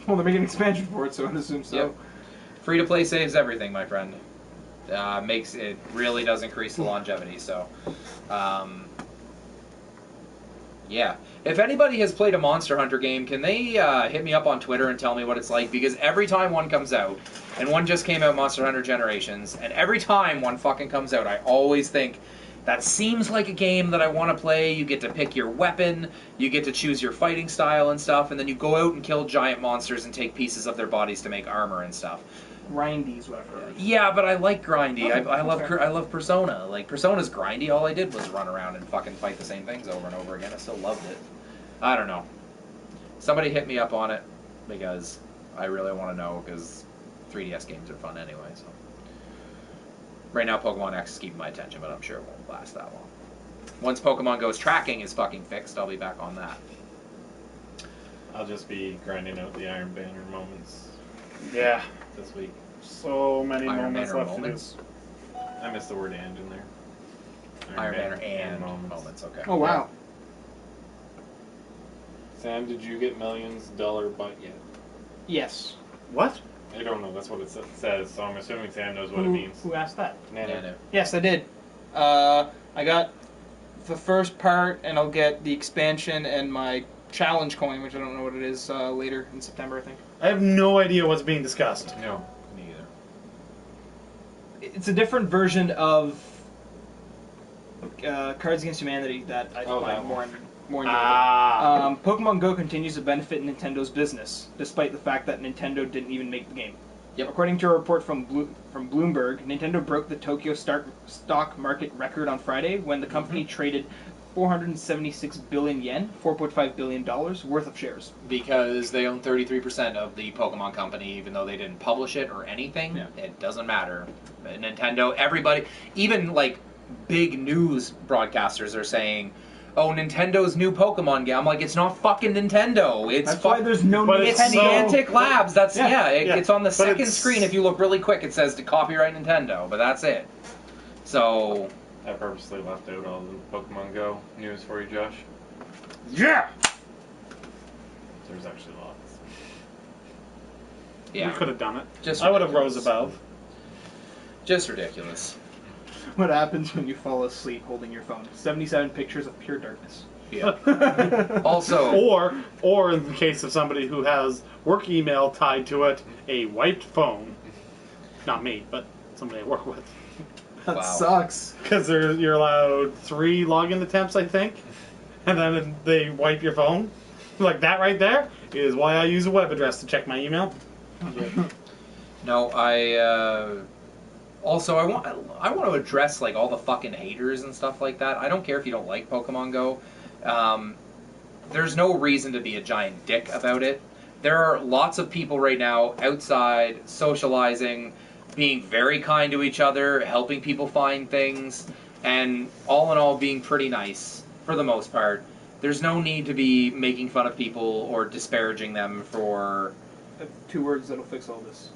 Well, they're making an expansion for it, so I'd assume so. Yep. Free to play saves everything, my friend. Makes it really does increase the longevity. So, yeah. If anybody has played a Monster Hunter game, can they hit me up on Twitter and tell me what it's like? Because every time one comes out, and one just came out, Monster Hunter Generations, and every time one fucking comes out, I always think, that seems like a game that I want to play. You get to pick your weapon, you get to choose your fighting style and stuff, and then you go out and kill giant monsters and take pieces of their bodies to make armor and stuff. Grindy is what I've heard. Yeah, but I like grindy. Oh, I love okay. I love Persona. Like Persona's grindy. All I did was run around and fucking fight the same things over and over again. I still loved it. I don't know. Somebody hit me up on it because I really want to know because 3DS games are fun anyway. So right now, Pokemon X is keeping my attention, but I'm sure it won't last that long. Once Pokemon Go's tracking is fucking fixed, I'll be back on that. I'll just be grinding out the Iron Banner moments Yeah. this week. So many Iron moments Banner left moments. I missed the word "and" in there. Iron Banner and moments. Okay. Oh, wow. Sam, did you get Millions $1 butt yet? Yes. to do. What? I don't know. That's what it says. So I'm assuming Sam knows what it means. Who asked that? Nano. Yeah, no. Yes, I did. I got the first part, and I'll get the expansion and my challenge coin, which I don't know what it is, later in September, I think. I have no idea what's being discussed. No, me either. It's a different version of Cards Against Humanity that I Oh, find that more one. enjoyable. Ah. Pokemon Go continues to benefit Nintendo's business, despite the fact that Nintendo didn't even make the game. Yep. According to a report from Bloomberg, Nintendo broke the Tokyo stock market record on Friday when the company traded 476 billion yen, $4.5 billion worth of shares. Because they own 33% of the Pokemon company, even though they didn't publish it or anything. Yeah. It doesn't matter. Nintendo, everybody, even like big news broadcasters are saying, "Oh, Nintendo's new Pokemon game." I'm like, it's not fucking Nintendo. It's That's why there's no But It's so- Niantic Labs. That's Yeah, It's on the but second it's- screen. If you look really quick, it says to copyright Nintendo, but that's it. So I purposely left out all the Pokemon Go news for you, Josh. Yeah. There's actually lots. yeah, We could have done it. just I would have rose ridiculous. above. Just ridiculous. What happens when you fall asleep holding your phone? 77 pictures of pure darkness. Yeah. Also, Or in the case of somebody who has work email tied to it, a wiped phone. Not me, but somebody I work with. That Wow. sucks. Because you're allowed 3 login attempts, I think, and then they wipe your phone. Like that right there is why I use a web address to check my email. no, also, I want to address like all the fucking haters and stuff like that. I don't care if you don't like Pokemon Go. There's no reason to be a giant dick about it. There are lots of people right now outside socializing, being very kind to each other, helping people find things, and all in all being pretty nice for the most part. There's no need to be making fun of people or disparaging them for... 2 words that'll fix all this.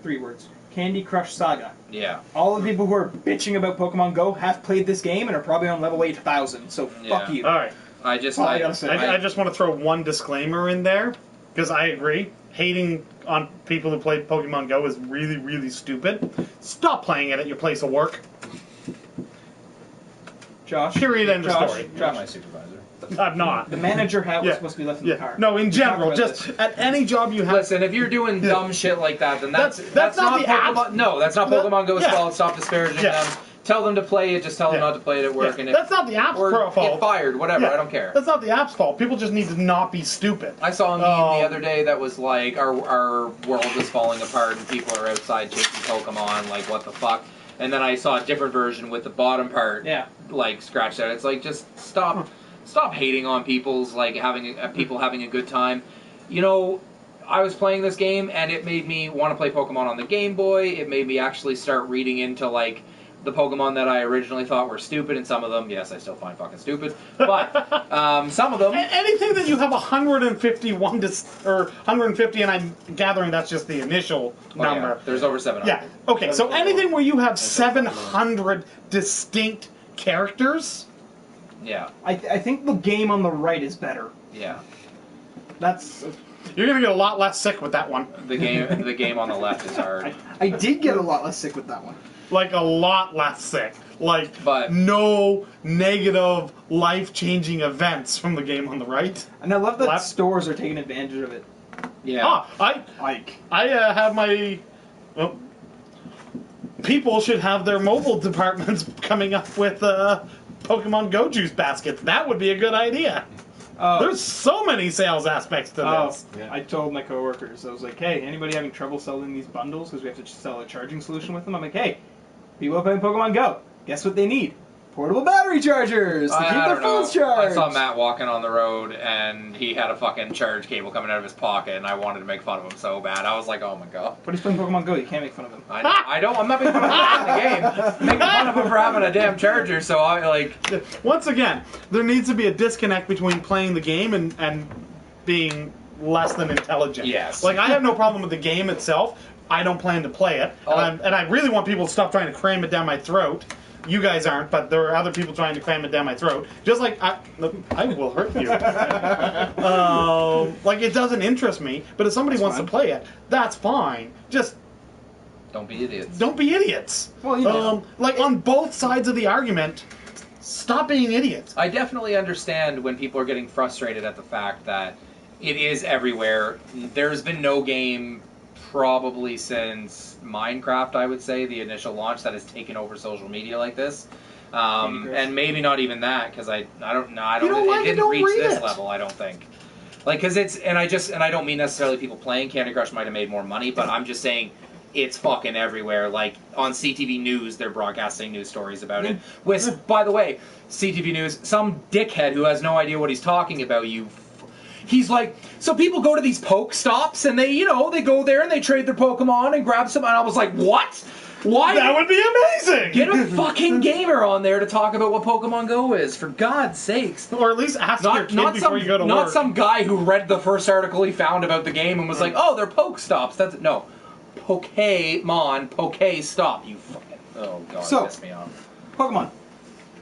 3 words. Candy Crush Saga. Yeah. All the people who are bitching about Pokemon Go have played this game and are probably on level 8,000, so fuck Yeah. you. All right. I just... All I gotta say. I just want to throw one disclaimer in there because I agree. Hating on people who play Pokemon Go is really, really stupid. Stop playing it at your place of work. Josh. Period, end of Josh, story. You're Josh. my supervisor. I'm not. The manager hat was Yeah. supposed to be left in the car. No, in We general, talked about just this. at any job you have. Listen, if you're doing dumb shit like that, then that's That's not the Pokemon. app. No, that's not That- Pokemon Go's yeah. fault. Stop disparaging Yeah. them. Tell them to play it. Just tell them Yeah. not to play it at work. Yeah, And that's not the app's or fault. get fired. Whatever. Yeah. I don't care. That's not the app's fault. People just need to not be stupid. I saw a meme the other day that was like our world is falling apart and people are outside chasing Pokemon. Like what the fuck? And then I saw a different version with the bottom part Yeah. like scratched out. It's like just stop hating on people's like people having a good time. You know, I was playing this game, and it made me want to play Pokemon on the Game Boy. It made me actually start reading into, like, the Pokemon that I originally thought were stupid, and some of them, yes, I still find fucking stupid, but some of them... Anything that you have 151 or 150, and I'm gathering that's just the initial number. Yeah, there's over 700. Yeah, okay, so anything where you have 700 distinct characters... Yeah. I think the game on the right is better. Yeah. That's... You're going to get a lot less sick with that one. The game on the left is hard. I did get a lot less sick with that one. Like, a lot less sick. Like, But- no negative, life-changing events from the game on the right. And I love that Left. stores are taking advantage of it. Yeah. I have my... Well, people should have their mobile departments coming up with Pokemon Go juice baskets. That would be a good idea. There's so many sales aspects to this. Yeah. I told my coworkers, I was like, hey, anybody having trouble selling these bundles because we have to sell a charging solution with them? I'm like, hey, people playing Pokemon Go, guess what they need? Portable battery chargers to keep I their don't know. phones charged. I saw Matt walking on the road, and he had a fucking charge cable coming out of his pocket, and I wanted to make fun of him so bad. I was like, oh my god. But he's playing Pokemon Go, you can't make fun of him. I don't. I'm not making fun of him in the game. I'm making fun of him for having a damn charger. So I like. Once again, there needs to be a disconnect between playing the game and being less than intelligent. Yes. Like, I have no problem with the game itself. I don't plan to play it. Oh. And I really want people to stop trying to cram it down my throat. You guys aren't, but there are other people trying to cram it down my throat. Just like, I will hurt you. Like, it doesn't interest me, but if somebody wants to play it, that's fine. Just Don't be idiots. don't be idiots. Well, you know. Like, on both sides of the argument, stop being idiots. I definitely understand when people are getting frustrated at the fact that it is everywhere. There's been no game probably since Minecraft, I would say, the initial launch, that has taken over social media like this. And maybe not even that, because I don't know. You don't like it it, didn't don't reach read this it. level, I don't think. Like, because it's, and I don't mean necessarily people playing Candy Crush might have made more money, but I'm just saying it's fucking everywhere. Like, on CTV News, they're broadcasting news stories about it. Which, by the way, CTV News, some dickhead who has no idea what he's talking about, he's like, so people go to these poke stops and they go there and they trade their Pokemon and grab some, and I was like, what? Why? That would be amazing! Get a fucking gamer on there to talk about what Pokemon Go is, for God's sakes. Or at least ask your kid before you go to Not work. some guy who read the first article he found about the game and was like, oh, they're poke stops. That's no. Pokemon, Poke Stop. You fucking... Oh, God, So- piss me off. Pokemon.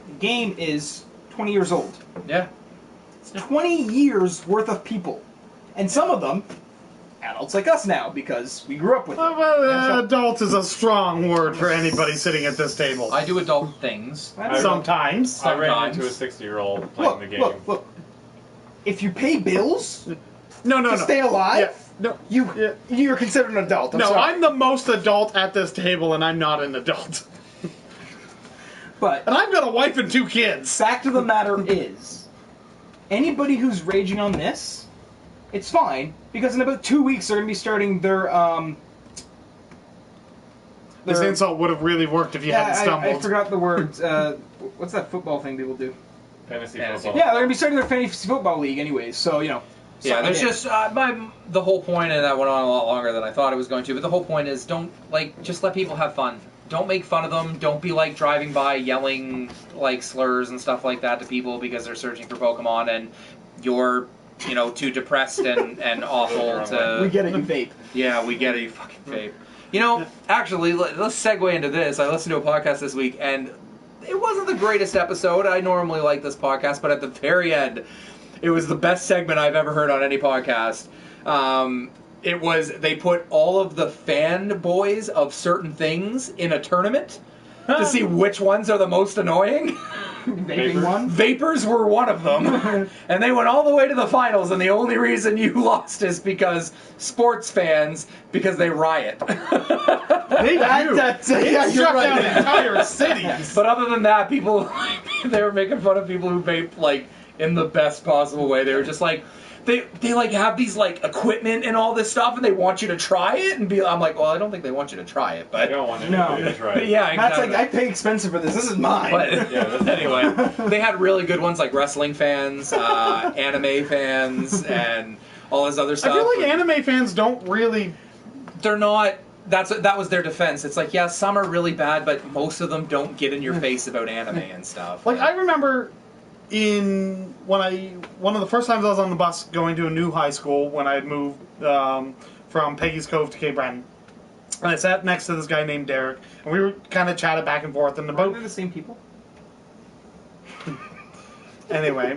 The game is 20 years old. Yeah. It's 20 years worth of people. And some of them, adults like us now, because we grew up with it. Adult is a strong word for anybody sitting at this table. I do adult things. Sometimes. I ran Sometimes. into a 60-year-old playing the game. Look. If you pay bills No. to stay alive, No. you're considered an adult. No, sorry. I'm the most adult at this table, and I'm not an adult. But And I've got a wife and 2 kids. fact of the matter is, anybody who's raging on this, it's fine, because in about 2 weeks they're going to be starting their This insult would have really worked if you hadn't stumbled. I forgot the words. What's that football thing people do? Fantasy Fantasy. football. Yeah, they're going to be starting their fantasy football league anyways, so, Yeah, something there's in. just the whole point, and that went on a lot longer than I thought it was going to. But the whole point is, just let people have fun. Don't make fun of them. Don't be like driving by yelling like slurs and stuff like that to people because they're searching for Pokemon and you're too depressed and awful to. We get it, you vape. Yeah, we get it, you fucking vape. Actually, let's segue into this. I listened to a podcast this week, and it wasn't the greatest episode. I normally like this podcast, but at the very end, it was the best segment I've ever heard on any podcast. They put all of the fanboys of certain things in a tournament to see which ones are the most annoying. Vaping one? Vapors were one of them. And they went all the way to the finals, and the only reason you lost is because sports fans, because they riot. They do. They yeah, you're shut right. down entire cities. But other than that, people, they were making fun of people who vape, like, in the best possible way. They were just like, they like have these like equipment and all this stuff, and they want you to try it and be. I'm like, well, I don't think they want you to try it, I but don't want anybody to try it. yeah, Matt's exactly. like, I pay expensive for this. This is mine. But Yeah, that's anyway, they had really good ones like wrestling fans, anime fans, and all this other I stuff. feel like anime fans don't really. They're not. That was their defense. It's like, yeah, some are really bad, but most of them don't get in your face about anime and stuff. Like, I remember one of the first times I was on the bus going to a new high school when I had moved from Peggy's Cove to Cape Breton. And I sat next to this guy named Derek, and we were kind of chatted back and forth. And Aren't about they the same people? anyway,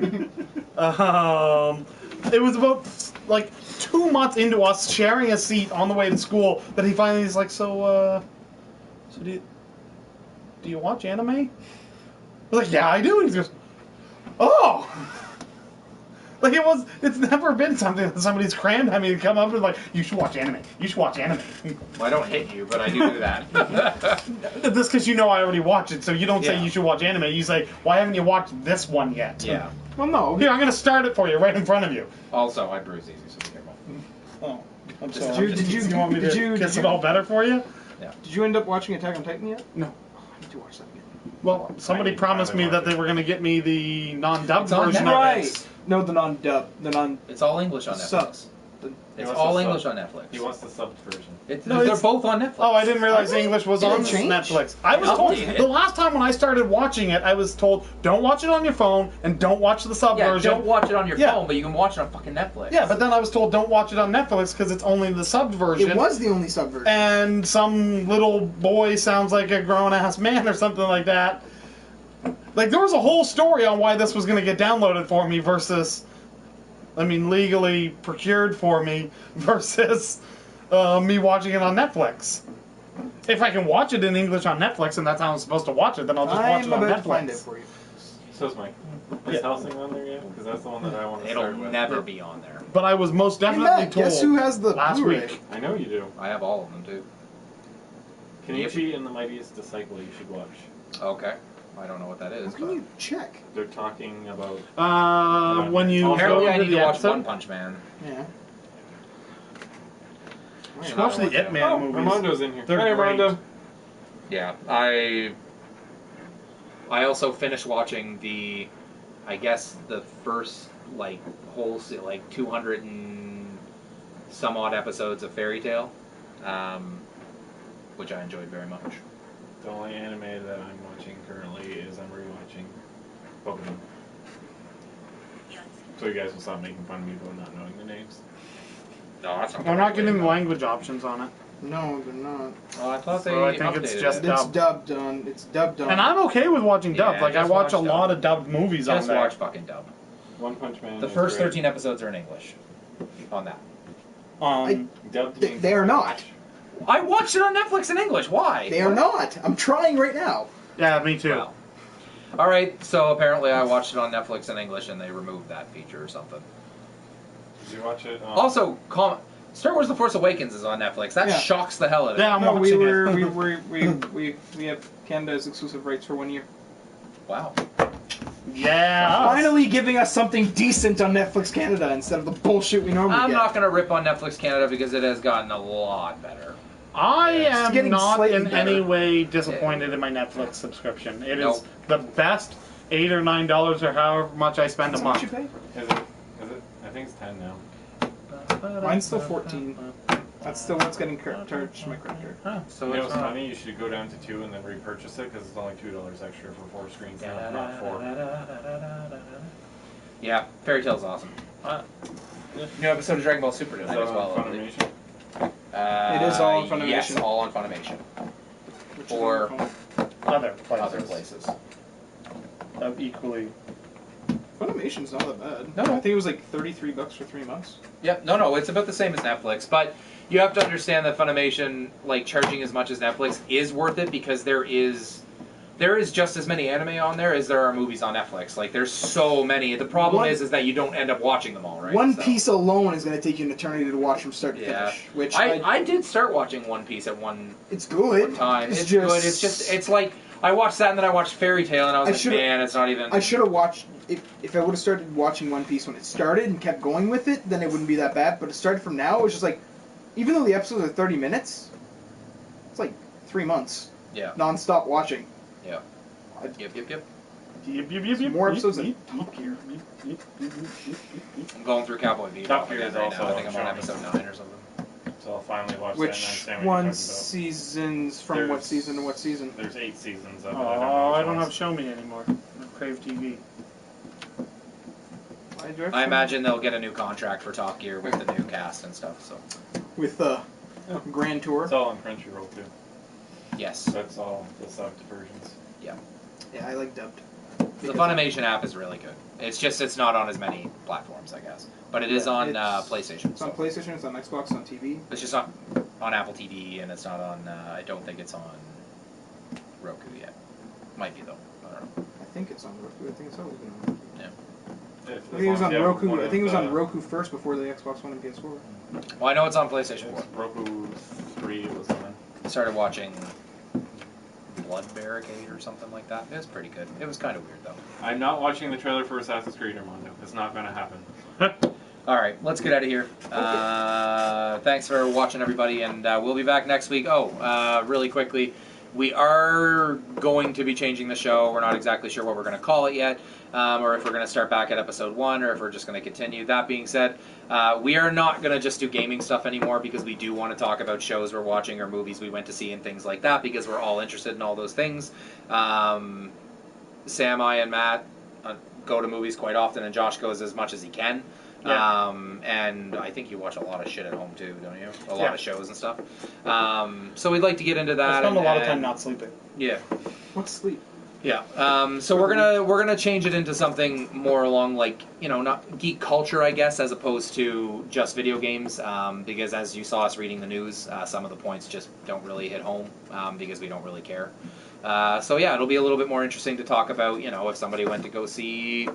it was about like 2 months into us sharing a seat on the way to school that he finally is like, so do you watch anime? I was like, yeah, I do. And he goes, oh. Like it's never been something that somebody's crammed at me to come up and like, you should watch anime. You should watch anime. Well, I don't hit you, but I do that. This because you know I already watched it, so you don't say Yeah. you should watch anime. You say, why haven't you watched this one yet? Yeah. Well, no. Here, I'm going to start it for you right in front of you. Also, I bruise easy, so be careful. Oh, I'm Just- sorry. Did you- want me did to you- kiss did it you- all better for you? Did you end up watching Attack on Titan yet? No. Oh, I need to watch that again. Well, somebody I promised me finally that they were going to get me the non-dubbed It's on version Netflix. of it. No, the non-dub. The non... It's all English on Netflix. Subs. It's wants all the English sub. on Netflix. He wants the subbed version. No, They're it's- both on Netflix. Oh, I didn't realize Really? English was Did on it change? Netflix. I was They told updated it. the last time when I started watching it, I was told don't watch it on your phone and don't watch the sub Yeah, version. don't watch it on your Yeah. phone, but you can watch it on fucking Netflix. Yeah, but then I was told don't watch it on Netflix because it's only the subbed version. It was the only sub version. And some little boy sounds like a grown-ass man or something like that. Like, there was a whole story on why this was going to get downloaded for me versus, legally procured for me versus me watching it on Netflix. If I can watch it in English on Netflix and that's how I'm supposed to watch it, then I'll just watch I'm it on about to find it Netflix. for you. So's Mike. Is Helsing on there yet? Because that's the one that I want to It'll start with. never be on there. But I was most Hey, definitely Matt, told guess who has the last Blu-ray? week. I know you do. I have all of them too. Kenichi and the Mightiest Disciple you should watch. Okay. I don't know what that How is. can But you check? They're talking about... When you apparently, go I to need the to watch episode, One Punch Man. Yeah. just watch the Ip Man Oh, movies. Armando's in here. They're Hey, great. Armando. Yeah, I also finished watching the first whole 200 and some odd episodes of Fairy Tale, which I enjoyed very much. The only anime that I'm watching currently is I'm rewatching Pokemon. So you guys will stop making fun of me for not knowing the names. No, that's I'm not getting the language options on it. No, they're not. Oh, I thought they So I think it's updated just it. It's Dubbed. dubbed on. It's dubbed on. And I'm okay with watching dubbed. Yeah, Like, I just watch a watch lot dubbed. of dubbed movies on Just there. watch fucking dub. One Punch Man. The is first great. 13 episodes are in English. On that. Dubbed They- means they are it's not. English. I watched it on Netflix in English. Why? They are not. I'm trying right now. Yeah, me too. Well, all right. So apparently, I watched it on Netflix in English, and they removed that feature or something. Did you watch it? Also, Star Wars: The Force Awakens is on Netflix. That Yeah. shocks the hell out of me. Yeah, I'm No, we watching were it. we have Canada's exclusive rights for 1 year. Wow. Yeah. Finally giving us something decent on Netflix Canada instead of the bullshit we normally I'm get. not gonna rip on Netflix Canada because it has gotten a lot better. I It's am getting not slightly in better. any way disappointed in my Netflix subscription. It is Nope. the best $8 or $9 or however much I spend a How much you month. pay? Is it? I think it's 10 now. Mine's still 14. That's still what's getting charged to my credit card. So You know it's what's funny? You should go down to 2 and then repurchase it because it's only $2 extra for 4 screens now, not 4. Yeah, Fairy Tale's awesome. New episode of Dragon Ball Super Is tonight that as well. on I believe. Funimation? It is all on Funimation. Yes, all on Funimation. Which is Or on Other places. other places. Equally. Funimation's not that bad. No. I think it was like $33 for 3 months. Yep, no, it's about the same as Netflix, but you have to understand that Funimation, charging as much as Netflix, is worth it because there is just as many anime on there as there are movies on Netflix. There's so many. The problem is that you don't end up watching them all, right? One So- Piece alone is going to take you an eternity to watch from start to Yeah. finish. Which I did start watching One Piece at one it's good. time. It's just, good. It's like I watched that and then I watched Fairy Tale and I was I like, should've- man, it's not even. I should have watched if I would have started watching One Piece when it started and kept going with it, then it wouldn't be that bad. But it started from now. It was just like, even though the episodes are 30 minutes, it's like 3 months Yeah. non-stop watching. Yep. More episodes than Top Gear. I'm going through Cowboy Bebop Top Gear again is right also now. I think I'm on showing. episode 9 or something. So I'll finally watch that and Which understand what you're one talking seasons from what There's- season to what season? about. There's 8 seasons of it. Oh, I don't which have Show Me anymore. I crave TV. I imagine they'll get a new contract for Top Gear with the new cast and stuff. So With Grand Tour. It's all on Crunchyroll too. yes, So it's all the subbed versions. Yeah, I like dubbed. the Funimation app is really good. It's just it's not on as many platforms, I guess, but it is Yeah, on it's- PlayStation. It's on So PlayStation, it's on Xbox, it's on TV. it's just not on Apple TV, and it's not on. I don't think it's on Roku yet. Might be though. I don't know. I think it's on Roku. I think it's always been on Roku. If, I think it was on Roku. I think it was on Roku first before the Xbox One and PS4. Well, I know it's on PlayStation 4. Roku 3 was on. I started watching Blood Barricade or something like that. It was pretty good. It was kind of weird though. I'm not watching the trailer for Assassin's Creed, Armando. It's not going to happen. All right, let's get out of here. Thanks for watching, everybody, and we'll be back next week. Really quickly, we are going to be changing the show. We're not exactly sure what we're going to call it yet, or if we're going to start back at episode 1, or if we're just going to continue. That being said, we are not going to just do gaming stuff anymore because we do want to talk about shows we're watching or movies we went to see and things like that because we're all interested in all those things. Sam, I, and Matt go to movies quite often, and Josh goes as much as he can. Yeah. And I think you watch a lot of shit at home too, don't you? A lot Yeah. of shows and stuff. So we'd like to get into that. I spend a lot of time and- not sleeping. Yeah. What's sleep? Yeah. So we're gonna change it into something more along like not geek culture, I guess, as opposed to just video games. Because as you saw us reading the news, some of the points just don't really hit home because we don't really care. So yeah, it'll be a little bit more interesting to talk about. If somebody went to go see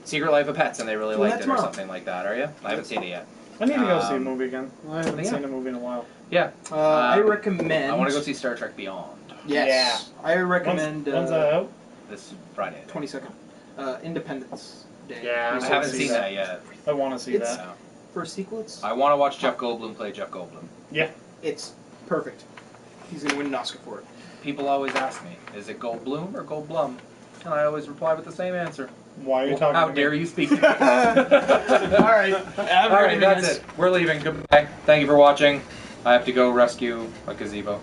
Secret Life of Pets and they really Doing liked that it or tomorrow. something like that. Are you? I haven't seen it yet. I need to go see a Um, movie again. I haven't yeah. seen a movie in a while. Yeah. I recommend. I want to go see Star Trek Beyond Yes. I recommend. When's that out? this Friday. I think. 22nd. Independence Day. Yeah, I haven't seen that yet. I want to see It's- that. So, For a sequel, I want to watch Jeff Goldblum play Jeff Goldblum. it's perfect. He's gonna win an Oscar for it. People always ask me, is it Goldblum or Goldblum? And I always reply with the same answer. Why are you Well, talking how to me? dare you speak to me? All right. Have a All great right, evening, that's guys. it. We're leaving. Goodbye. Thank you for watching. I have to go rescue a gazebo.